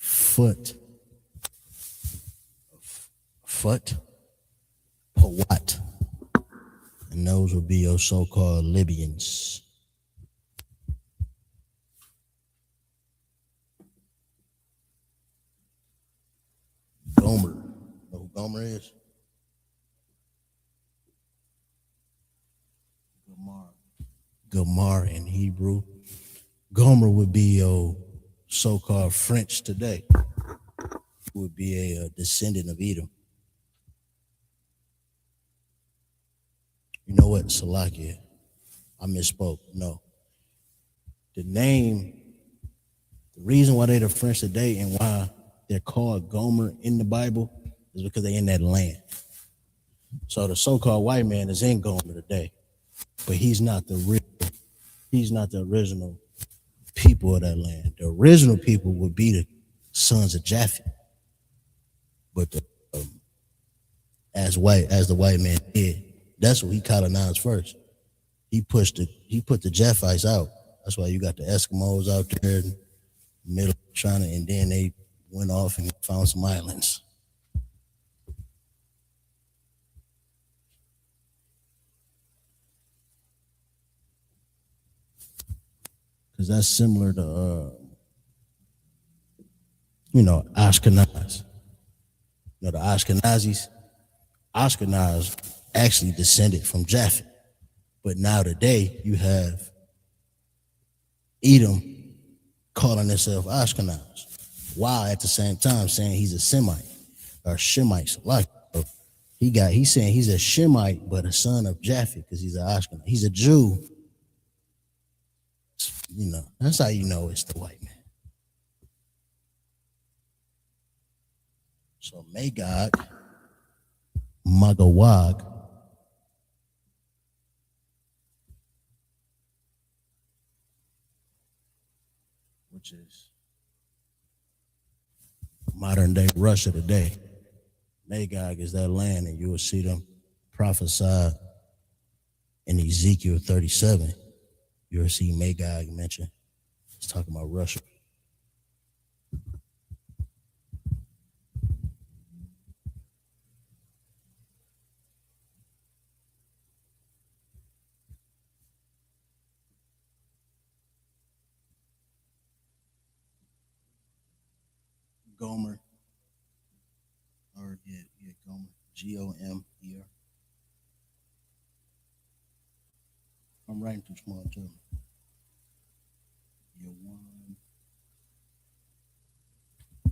Foot, Pawat, and those would be your so-called Libyans. Gomer, you know who Gomer is? Gomer in Hebrew. Gomer would be your so-called French today. Would be a descendant of Edom. You know what, Salakia? I misspoke. No. The reason why they're the French today and why they're called Gomer in the Bible is because they're in that land. So the so-called white man is in Gomer today, but he's not the original people of that land. The original people would be sons of Japheth. But as the white man did, that's what he colonized first. He put the Japhites out. That's why you got the Eskimos out there in the middle of China, and then they went off and found some islands. Because that's similar to, Ashkenaz. The Ashkenaz actually descended from Japheth. But now today, you have Edom calling himself Ashkenaz, while at the same time saying he's a Semite or Shemite. Like he's saying he's a Shemite, but a son of Japheth because he's an Ashkenaz. He's a Jew. That's how you know it's the white man. So Magog, Magawag, which is modern day Russia today. Magog is that land, and you will see them prophesied in Ezekiel 37. You'll see Magog mentioned. It's talking about Russia. Gomer. Gomer. Gomer. I'm writing too small too.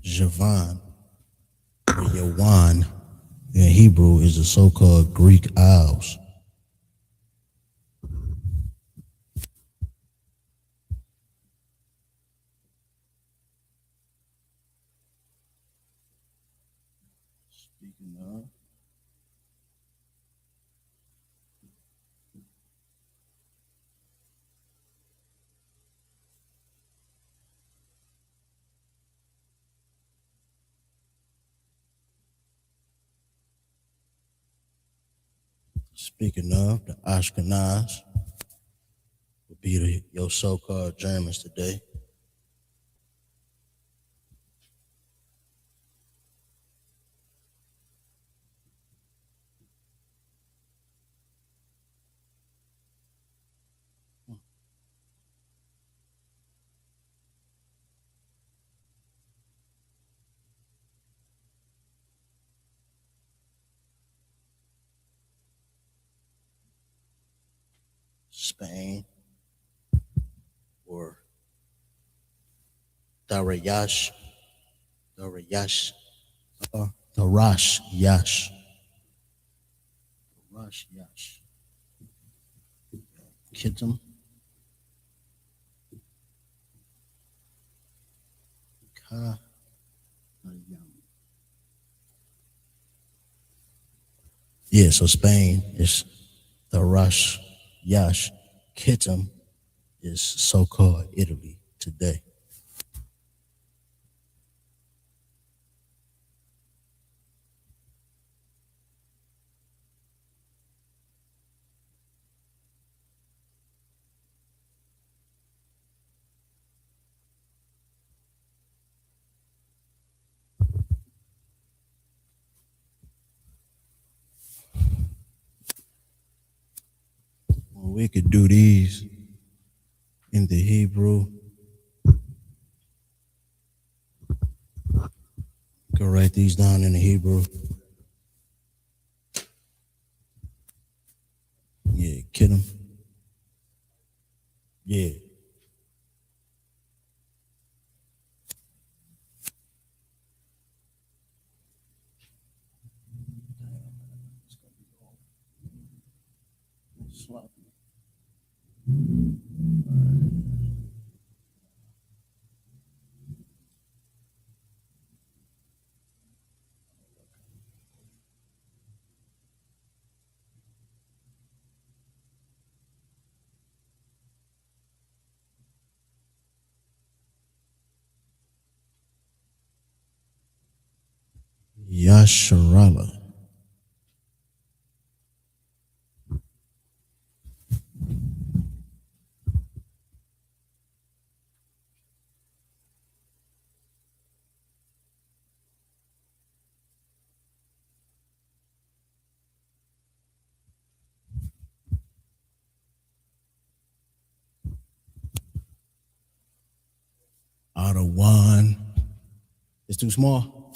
Javan, or Yawan, in Hebrew is the so-called Greek Isles. Speaking of, the Ashkenaz would be your so-called Germans today. Spain, or Darayash, Darayash, Darash Yash, Darash Yash, Kittim, Ka, yeah. So Spain is Darash Yash, Kittim is so-called Italy today. Well, we could do these in the Hebrew. Go write these down in the Hebrew. Yeah, Kittim. Yeah. Yasharala. Out of one. It's too small.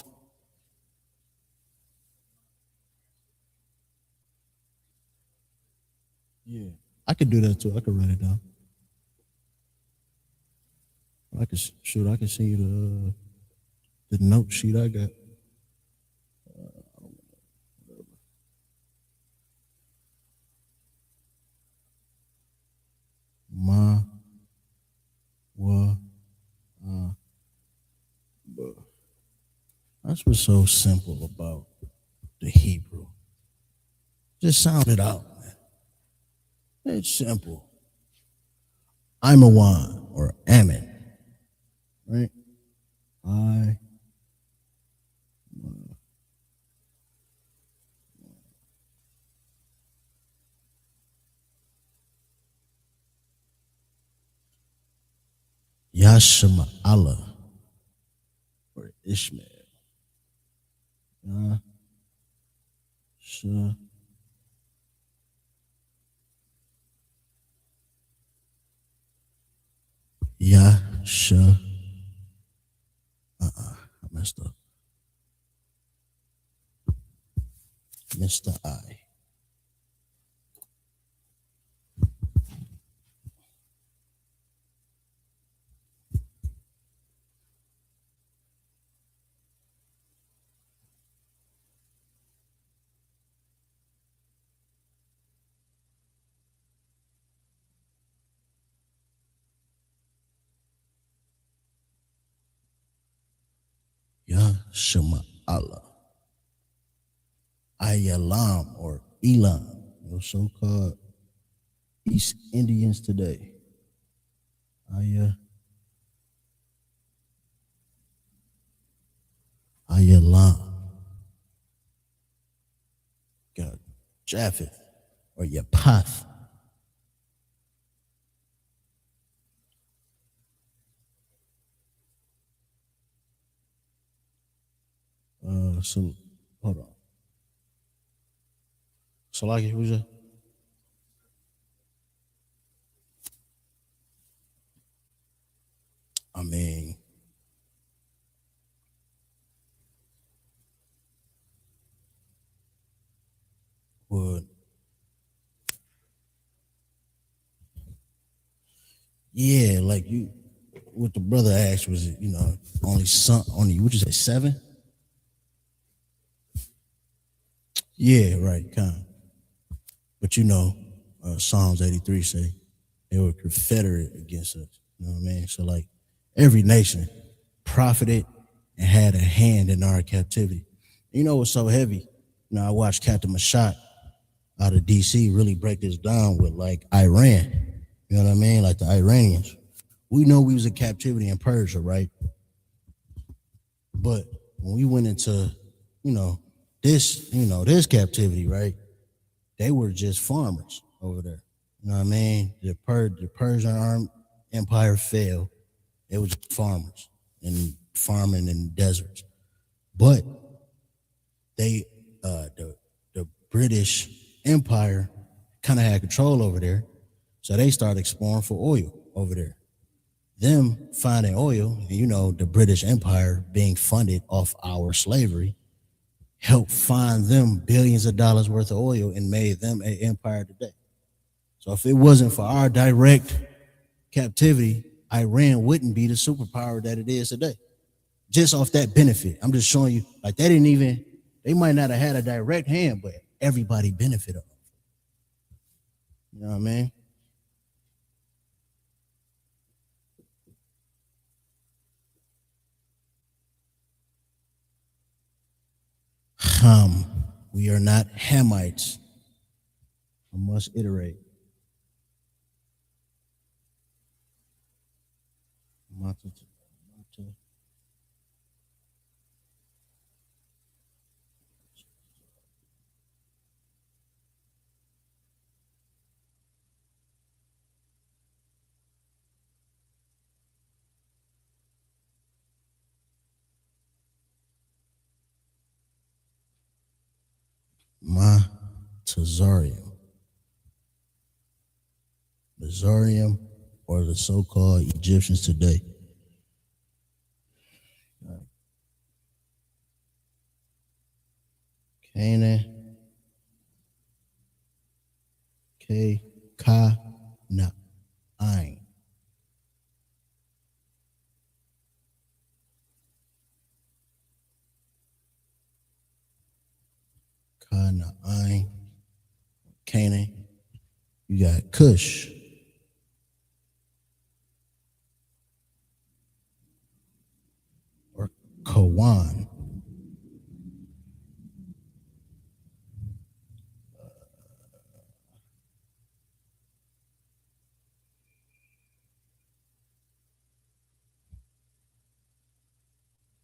Yeah, I could do that too. I could write it down. I could shoot. I could send you the note sheet I got. Ma, wa, ba. That's what's so simple about the Hebrew. Just sound it out, man. It's simple. I'm a one or Amen, right? I. Yashima Allah or Ishmael. Yasha. Yasha. I messed up. Mr. I. Yashima Allah. Ayalam or Elam, those so-called East Indians today. Ayalam. Got Japheth or Yapath. So hold on. Salaki, who's that? I mean, would yeah, like you, what the brother asked was, only would you say 7? Yeah, right, kind of. But Psalms 83 say they were confederate against us. You know what I mean? So like every nation profited and had a hand in our captivity. You know what's so heavy? I watched Captain Mashat out of DC really break this down with like Iran. You know what I mean? Like the Iranians. We know we was in captivity in Persia, right? But when we went into, this captivity, right? They were just farmers over there. You know what I mean? The Persian Empire fell. It was farmers and farming in deserts. But the British Empire kind of had control over there. So they started exploring for oil over there. Them finding oil, and the British Empire being funded off our slavery, helped find them billions of dollars worth of oil and made them an empire today. So if it wasn't for our direct captivity, Iran wouldn't be the superpower that it is today. Just off that benefit. I'm just showing you, like they might not have had a direct hand, but everybody benefited off. You know what I mean? We are not Hamites. I must iterate. Tazarium. Mizarium, or the so-called Egyptians today. Canaan, Ka, Na, Ain. Ka, Na, Ain. Canaan. You got Cush. Or Kawan.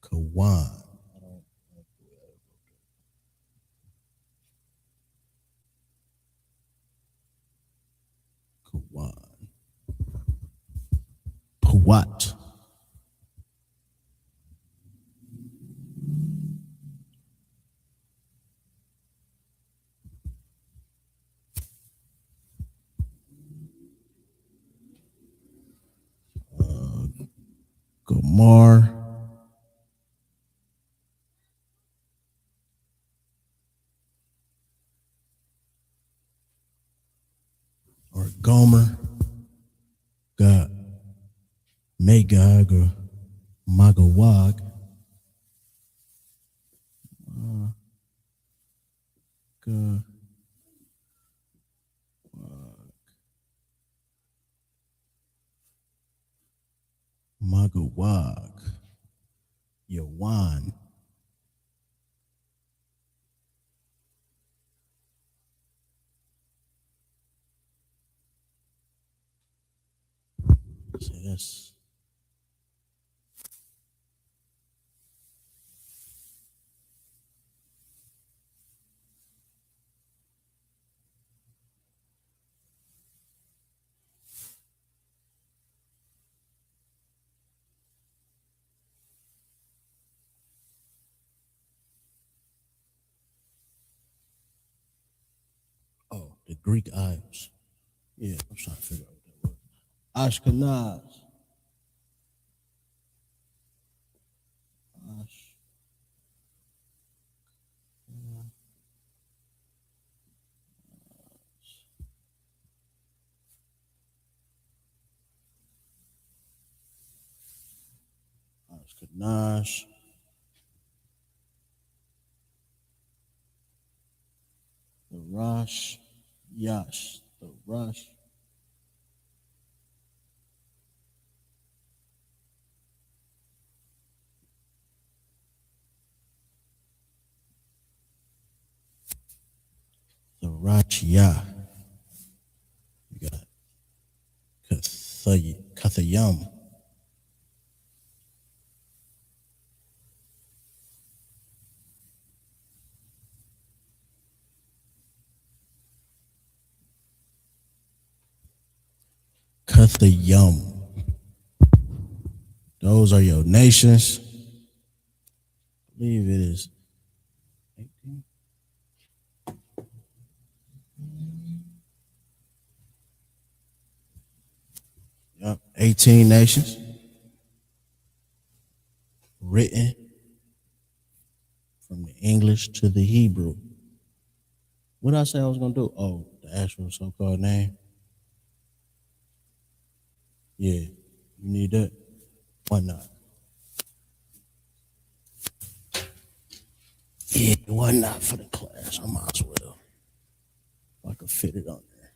Kawan. Kawan. Puat. Gomar. Or Gomer. Got Magog or Magawag. Magawag. Yawan. So that's the Greek Isles. Yeah, I'm trying to figure out what that was. Ashkenaz. Ashkenaz. The Rosh. Yash. The Rosh. The Rachia. You got Kathayam. Kathayam. Those are your nations. I believe it is 18. Yep, 18 nations. Written from the English to the Hebrew. What did I say I was gonna do? Oh, the actual so-called name. Yeah, you need that. Why not? Yeah, why not for the class? I might as well. If I could fit it on there.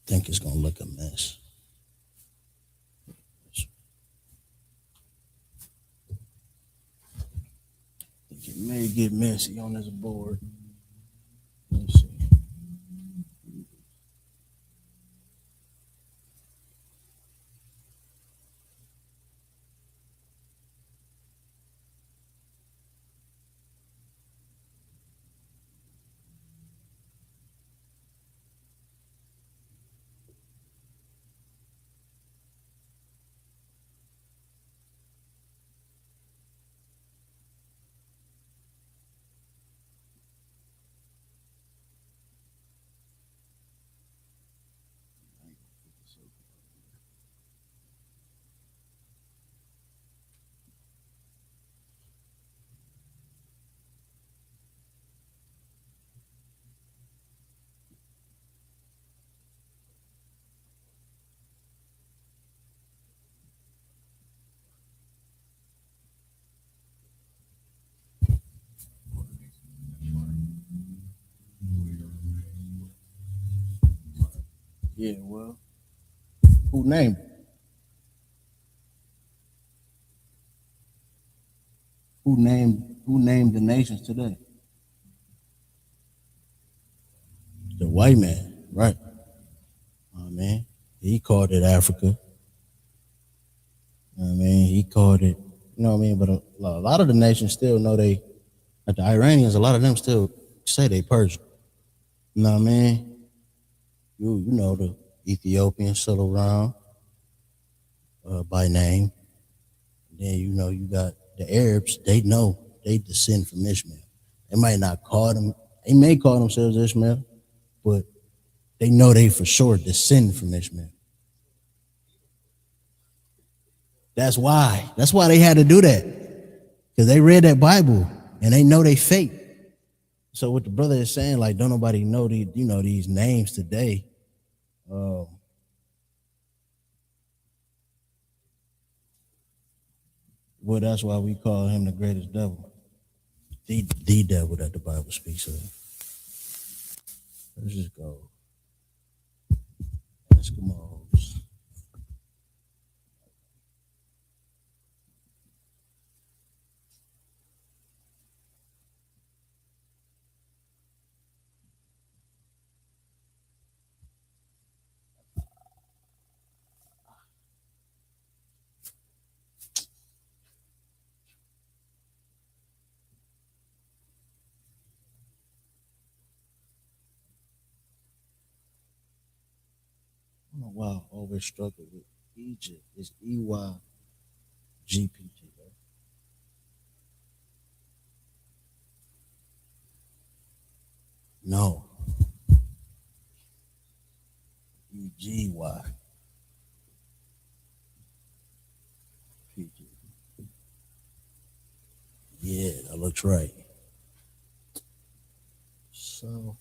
Think it's gonna look a mess. Think it may get messy on this board. Let's see. Yeah, well, who named it? Who named the nations today? The white man, right? I mean, he called it Africa. I mean, he called it, you know what I mean? But a lot of the nations still know like the Iranians, a lot of them still say they Persian. You know what I mean? You know the Ethiopians still around by name. Then you know you got the Arabs. They know they descend from Ishmael. They might not call them. They may call themselves Ishmael, but they know they for sure descend from Ishmael. That's why. That's why they had to do that, because they read that Bible and they know they fake. So what the brother is saying, like, don't nobody know these names today. Well, that's why we call him the greatest devil, the devil that the Bible speaks of. Let's just go. Eskimos. I don't know why I always struggle with Egypt. It's EYGPT. Right? No. EGYPT. Yeah, that looks right. So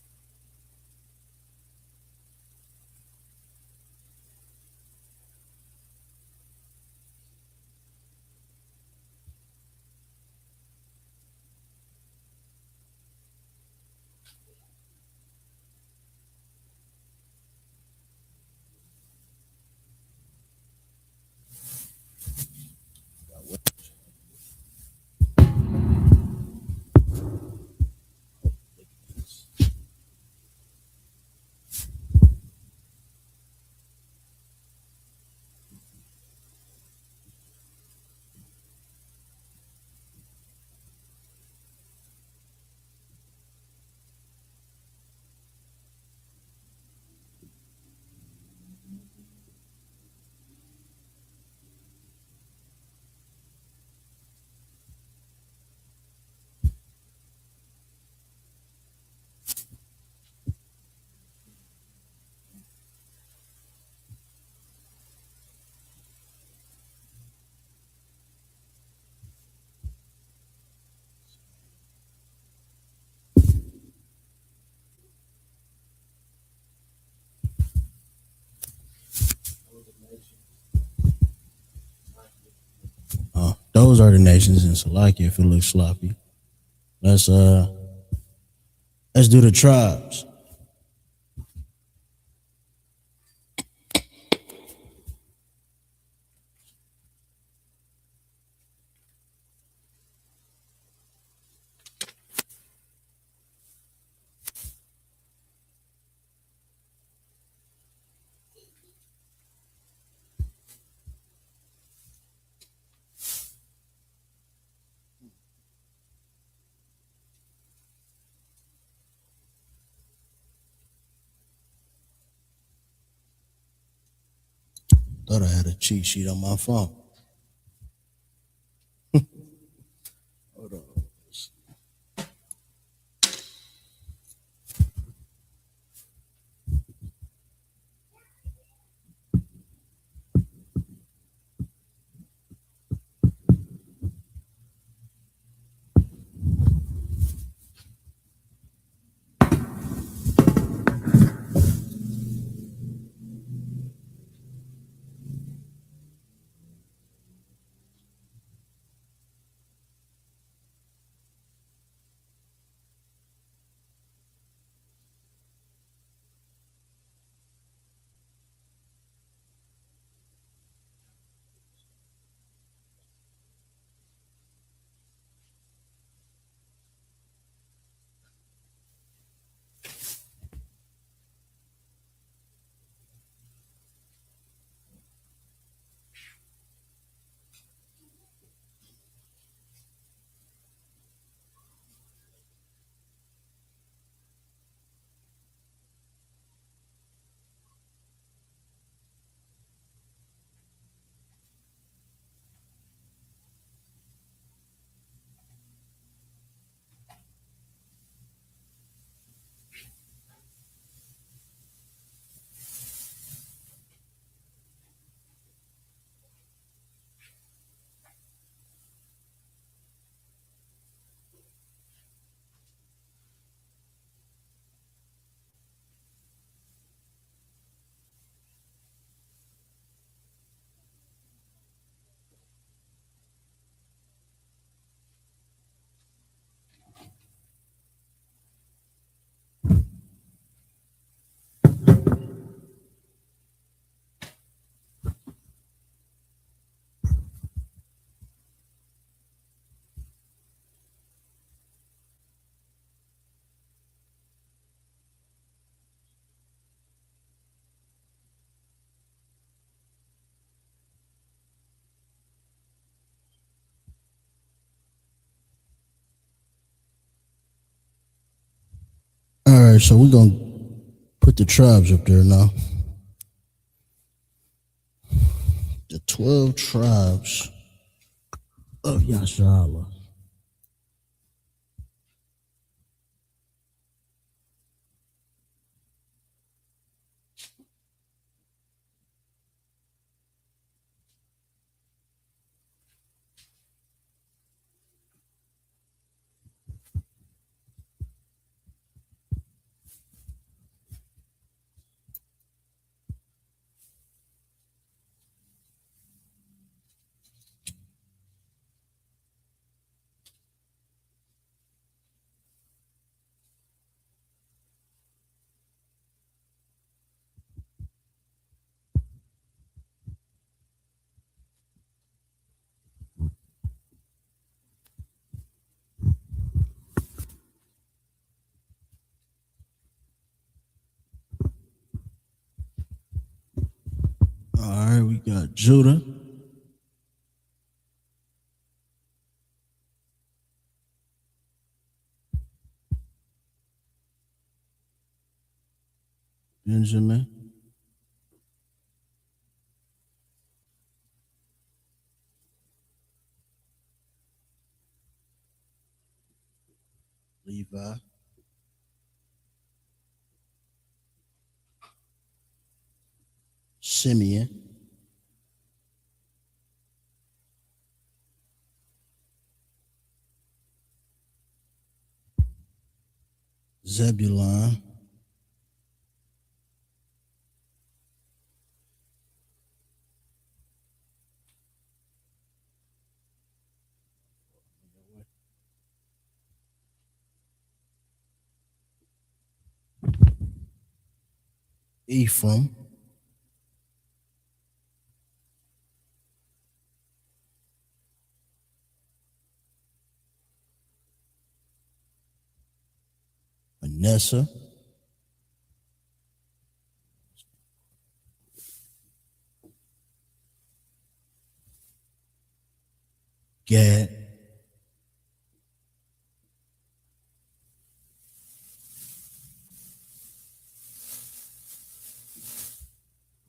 those are the nations in Salakia. If it looks sloppy, let's do the tribes. Thought I had a cheat sheet on my phone. Hold on. All right, so we're going to put the tribes up there now. The 12 tribes of Yashala. All right, we got Judah, Benjamin, Levi, Simeon, Zebulon, Ephraim, Manasseh, Gad,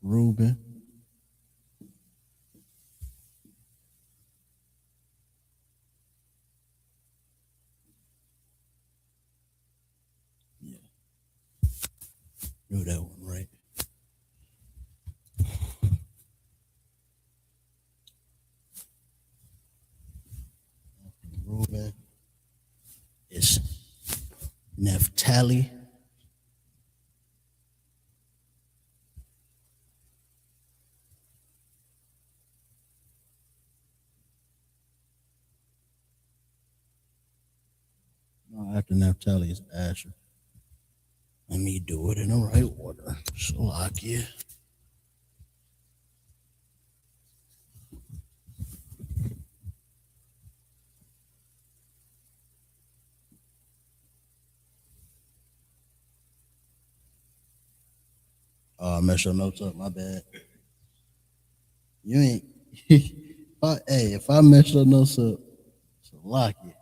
Reuben, knew that one, right? Reuben is Naphtali, no, after Naphtali is Asher. Let me do it in the right order. Shalakia. Oh, I messed your notes up. My bad. You ain't. If I mess your notes up, Shalakia.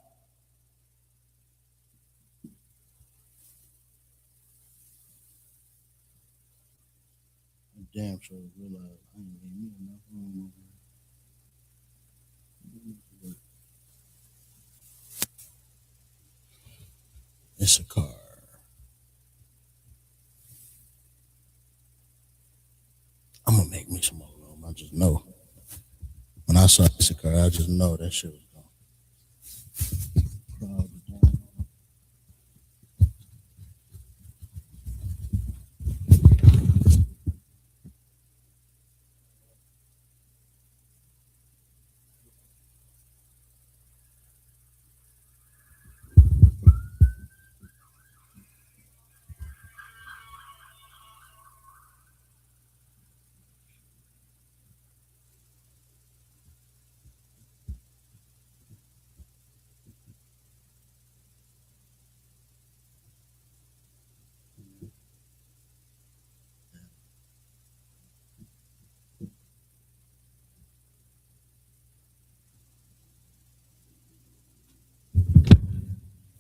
Damn sure realize I ain't getting me enough room over here. It's a car. I'm gonna make me some more room. I just know. When I saw Issachar, I just know that shit was gone.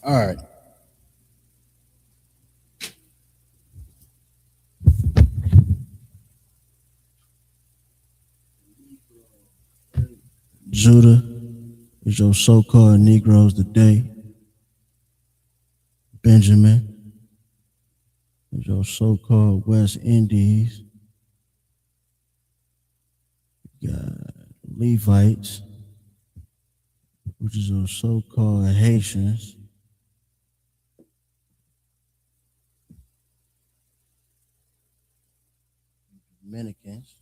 All right. Judah is your so-called Negroes today. Benjamin is your so-called West Indies. You got Levites, which is your so-called Haitians. Dominicans,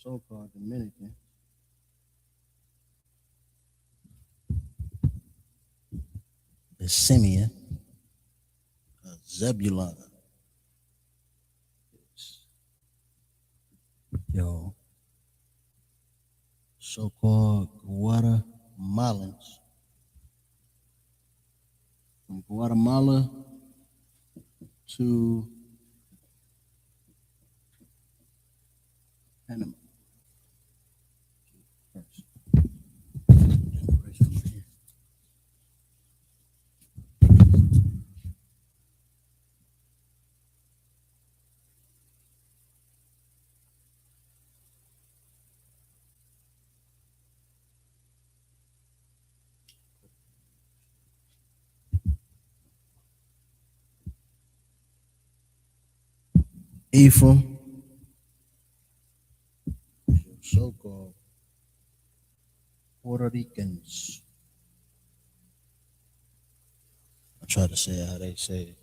so-called Dominicans. The Simeon, Zebulon, yo, so-called Guatemalans. From Guatemala to Panama. Ephraim, so-called Puerto Ricans. I try to say it how they say it.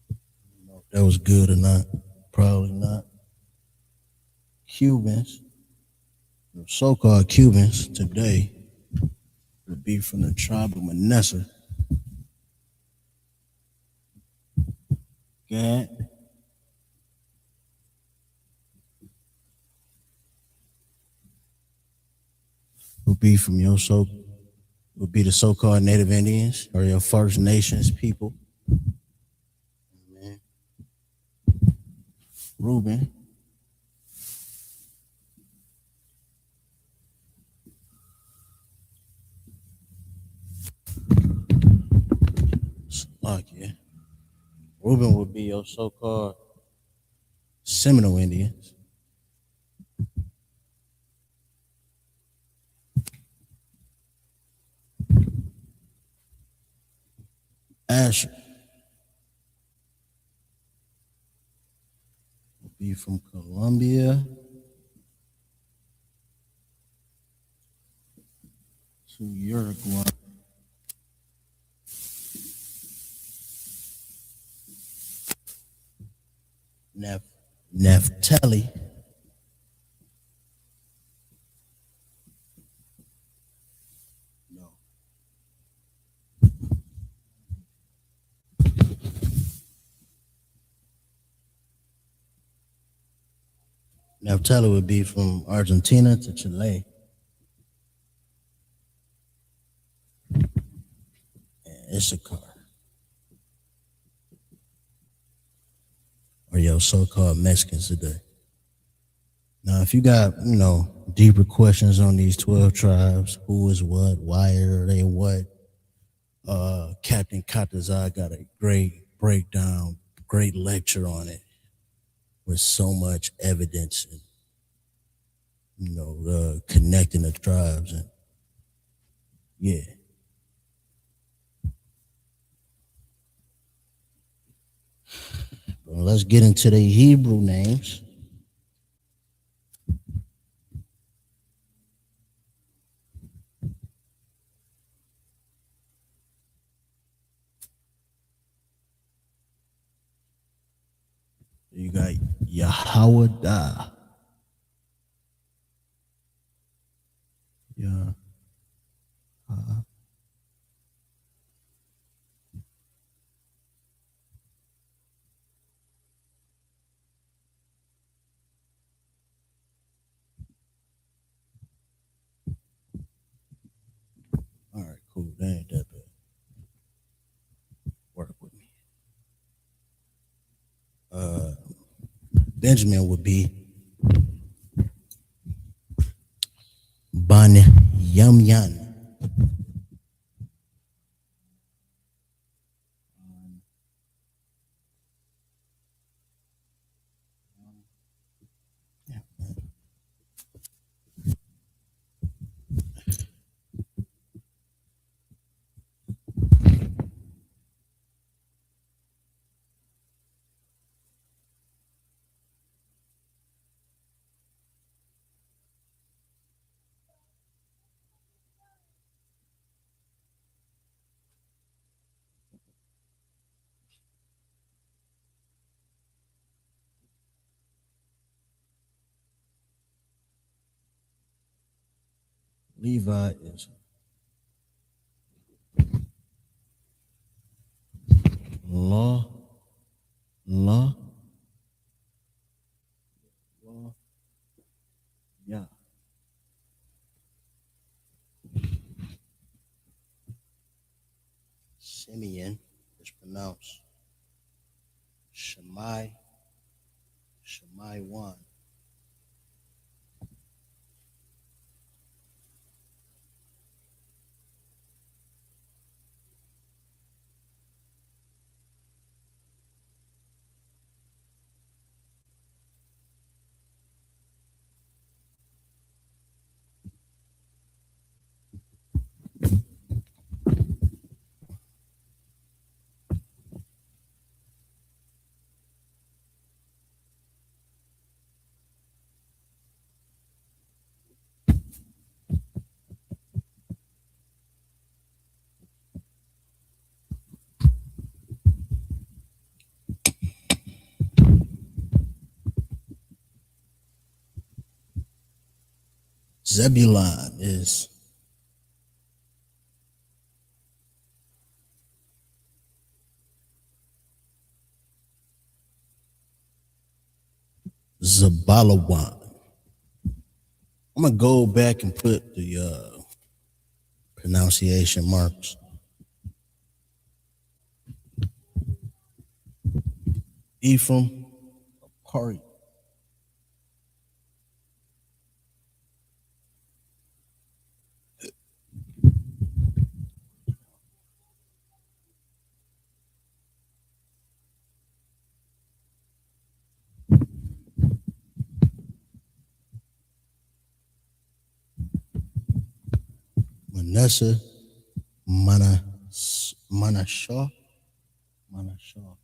I don't know if that was good or not. Probably not. Cubans, the so-called Cubans today would be from the tribe of Manasseh. Gad, would be from your would be the so-called Native Indians or your First Nations people. Amen. Reuben, Slovakia. Reuben would be your so-called Seminole Indians. Asher would be from Colombia to Uruguay. Naphtali Naphtali would be from Argentina to Chile. And Issachar, or your so-called Mexicans today. Now, if you got, deeper questions on these 12 tribes, who is what, why are they what, Captain Katazai got a great breakdown, great lecture on it with so much evidence and, connecting the tribes. And yeah. Well, let's get into the Hebrew names. You got Yahweh. Yeah. All right, cool. That ain't that bad. Work with me. Benjamin would be Ban Yamyan. Levi is law, law, law, yeah. Simeon is pronounced Shemai, Shemai 1. Zebulon is Zabalawan. I'm gonna go back and put the pronunciation marks. Ephraim, Pari. Manasseh, Manashah, Manashah.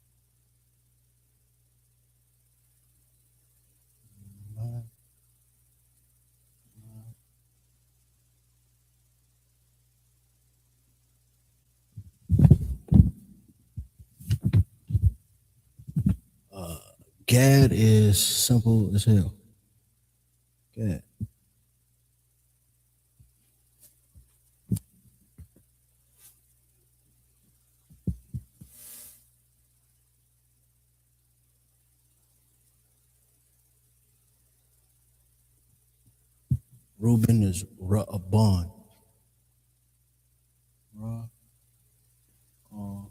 Gad is simple as hell. Gad. Reuben is Ra'aban. Ra, Ra'ah.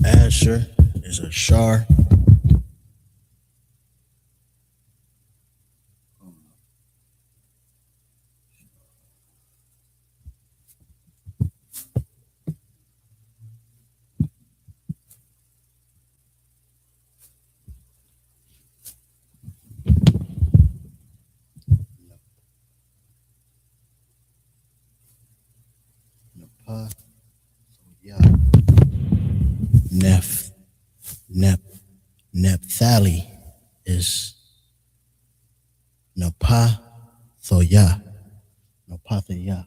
Asher is a Shar. Napah, yeah. Naphtali is Napathoyah. Napathoyah.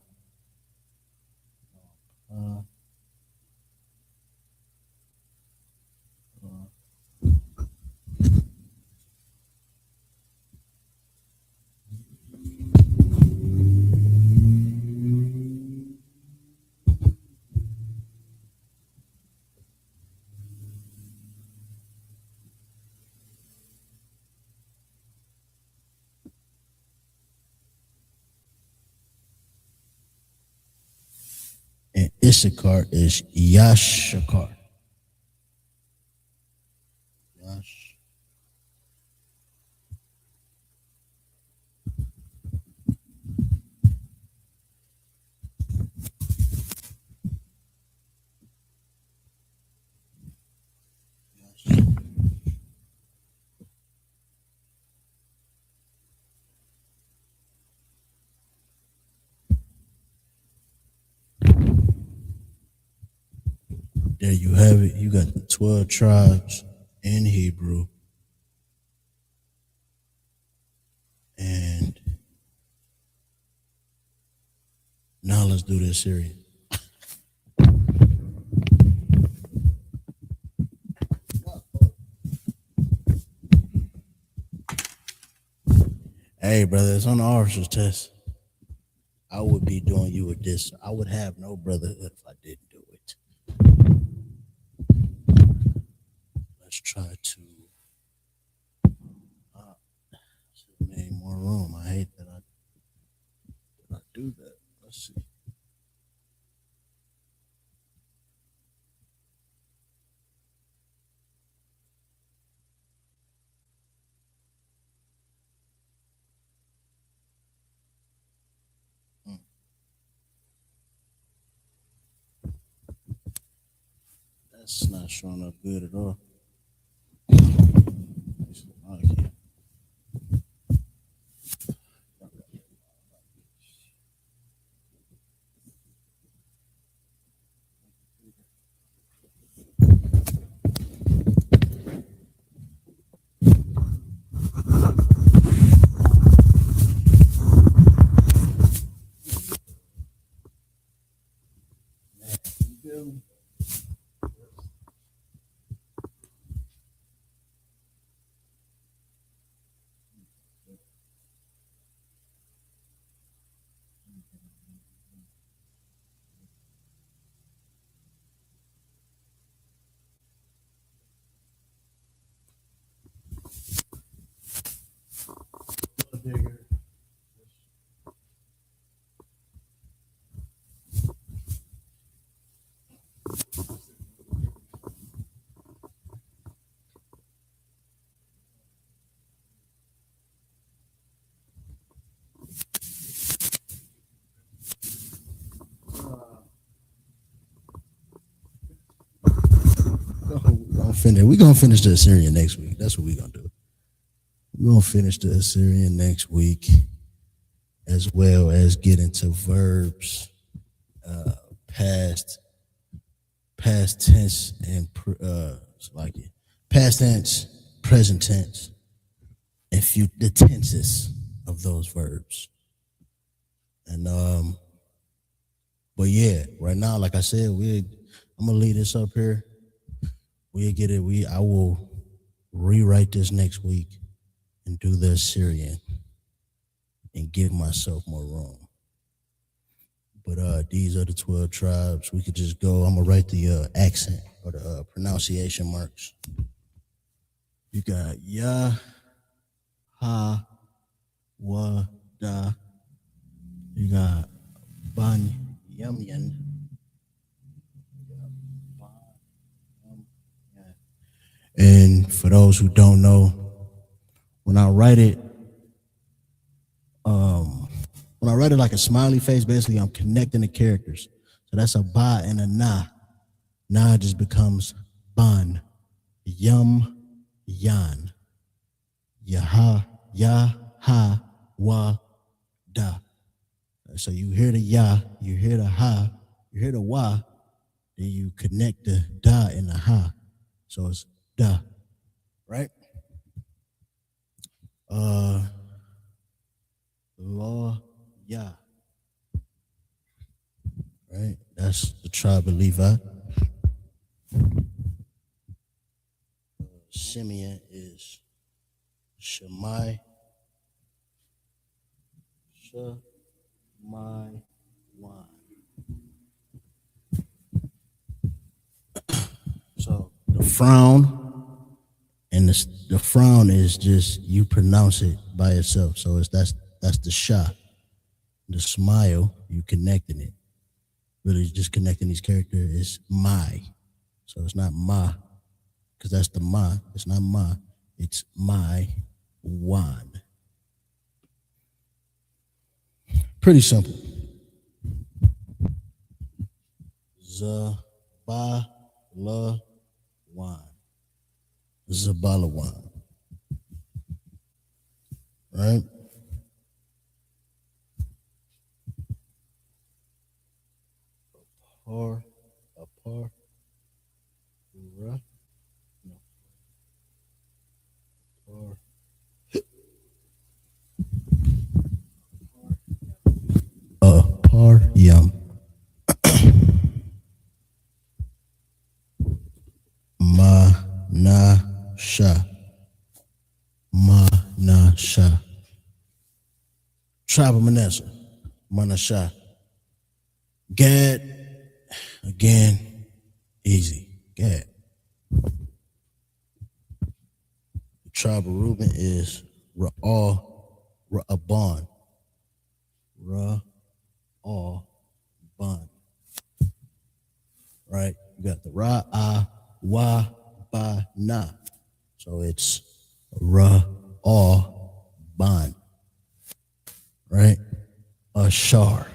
And Issachar is Yashakar. Yash. there you have it. You got the 12 tribes in Hebrew. And now let's do this series. Hey, brother, it's on the officer's test. I would be doing you with this. I would have no brotherhood if I didn't do it. Let's try to make more room. I hate that I do that. Let's see. That's not showing up good at all. Okay. We're gonna finish the Assyrian next week. That's what we're gonna do. We're gonna finish the Assyrian next week, as well as get into verbs, past tense, and past tense, present tense, and the tenses of those verbs. And but yeah, right now, like I said, I'm gonna leave this up here. We'll get it. I will rewrite this next week and do the Assyrian and give myself more room. But these are the 12 tribes. We could just go. I'm gonna write the accent or the pronunciation marks. You got Yah, Ha, Wa, Da. You got Ban, Yamyan. And for those who don't know, when I write it like a smiley face, basically I'm connecting the characters. So that's a ba and a na. Na just becomes ban, yum, yan, yaha, ya, ha, wa, da. So you hear the ya, you hear the ha, you hear the wa, then you connect the da and the ha. So it's da, right? Law, ya. Right? That's the tribe of Levi. Simeon is Shemai. Shemai one. So the frown, and the frown is just you pronounce it by itself. So that's the sha. The smile, you connecting it. Really just connecting these characters is my. So it's not ma, because that's the ma. It's not ma. It's my one. Pretty simple. Zabalawan. Zabalawan. Right? Apar. tribe of Manasseh, Manasseh. Gad, again, easy. Gad. The tribe of Reuben is Ra'aban. Ra'aban. Right? You got the Ra'A-Wa-Ba-Na. So it's Ra'aban. Right? Ashar.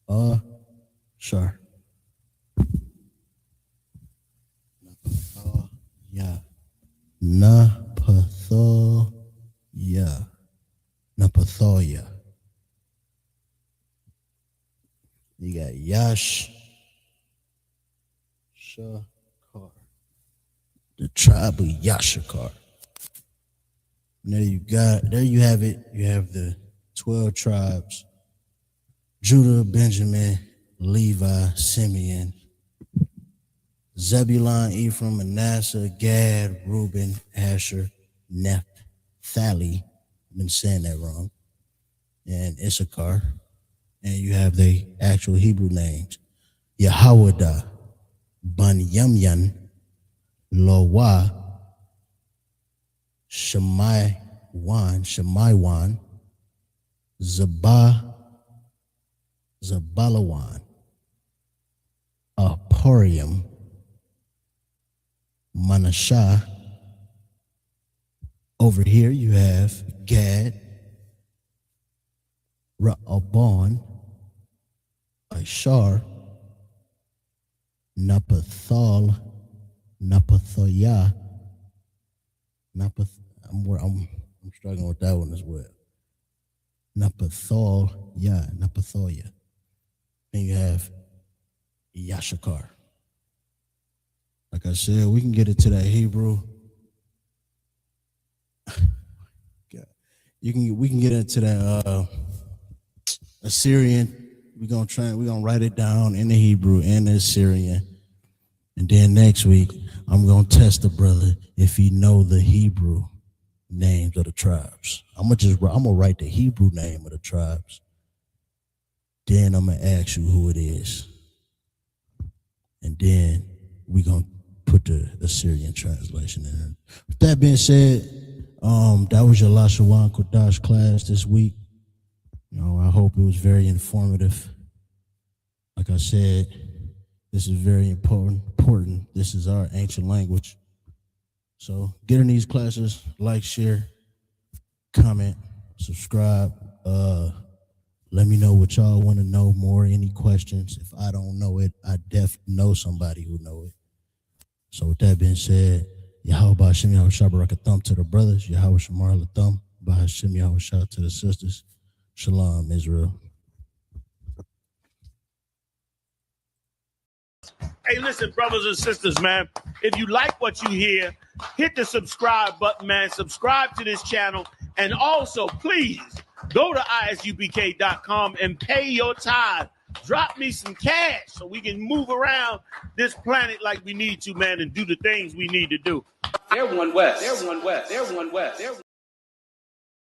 Ashar. Yeah. Napathoya. Napathoya. You got Yash. Shakar. The tribe of Yashakar. There you have it. You have the 12 tribes. Judah, Benjamin, Levi, Simeon, Zebulun, Ephraim, Manasseh, Gad, Reuben, Asher, Naphtali. I've been saying that wrong. And Issachar. And you have the actual Hebrew names. Yehowadah, Banyamyan, Lowa, Shemaiwan, Zabalawan, Aporium, Manasseh. Over here you have Gad, Ra'aban, Ashar, Napathoyah. I'm struggling with that one as well. Napathoyah. Then you have Yashakar. Like I said, we can get into that Hebrew. We can get into that Assyrian. We're gonna write it down in the Hebrew and the Assyrian. And then next week, I'm gonna test the brother if he know the Hebrew names of the tribes. I'm gonna write the Hebrew name of the tribes. Then I'm gonna ask you who it is. And then we're gonna put the Assyrian translation in there. With that being said, that was your Lashawan Qadash class this week. I hope it was very informative. Like I said, this is very important. This is our ancient language. So get in these classes, like, share, comment, subscribe. Let me know what y'all want to know more, any questions. If I don't know it, I definitely know somebody who know it. So with that being said, Yahweh Ba'Shem Yahweh Shabbarakatham to the brothers, Yahweh Shamar Latham, Ba'Shem Yahweh Shah to the sisters. Shalom, Israel. Hey, listen, brothers and sisters, man. If you like what you hear, hit the subscribe button, man. Subscribe to this channel. And also, please, go to isubk.com and pay your tithe. Drop me some cash so we can move around this planet like we need to, man, and do the things we need to do. They're one West.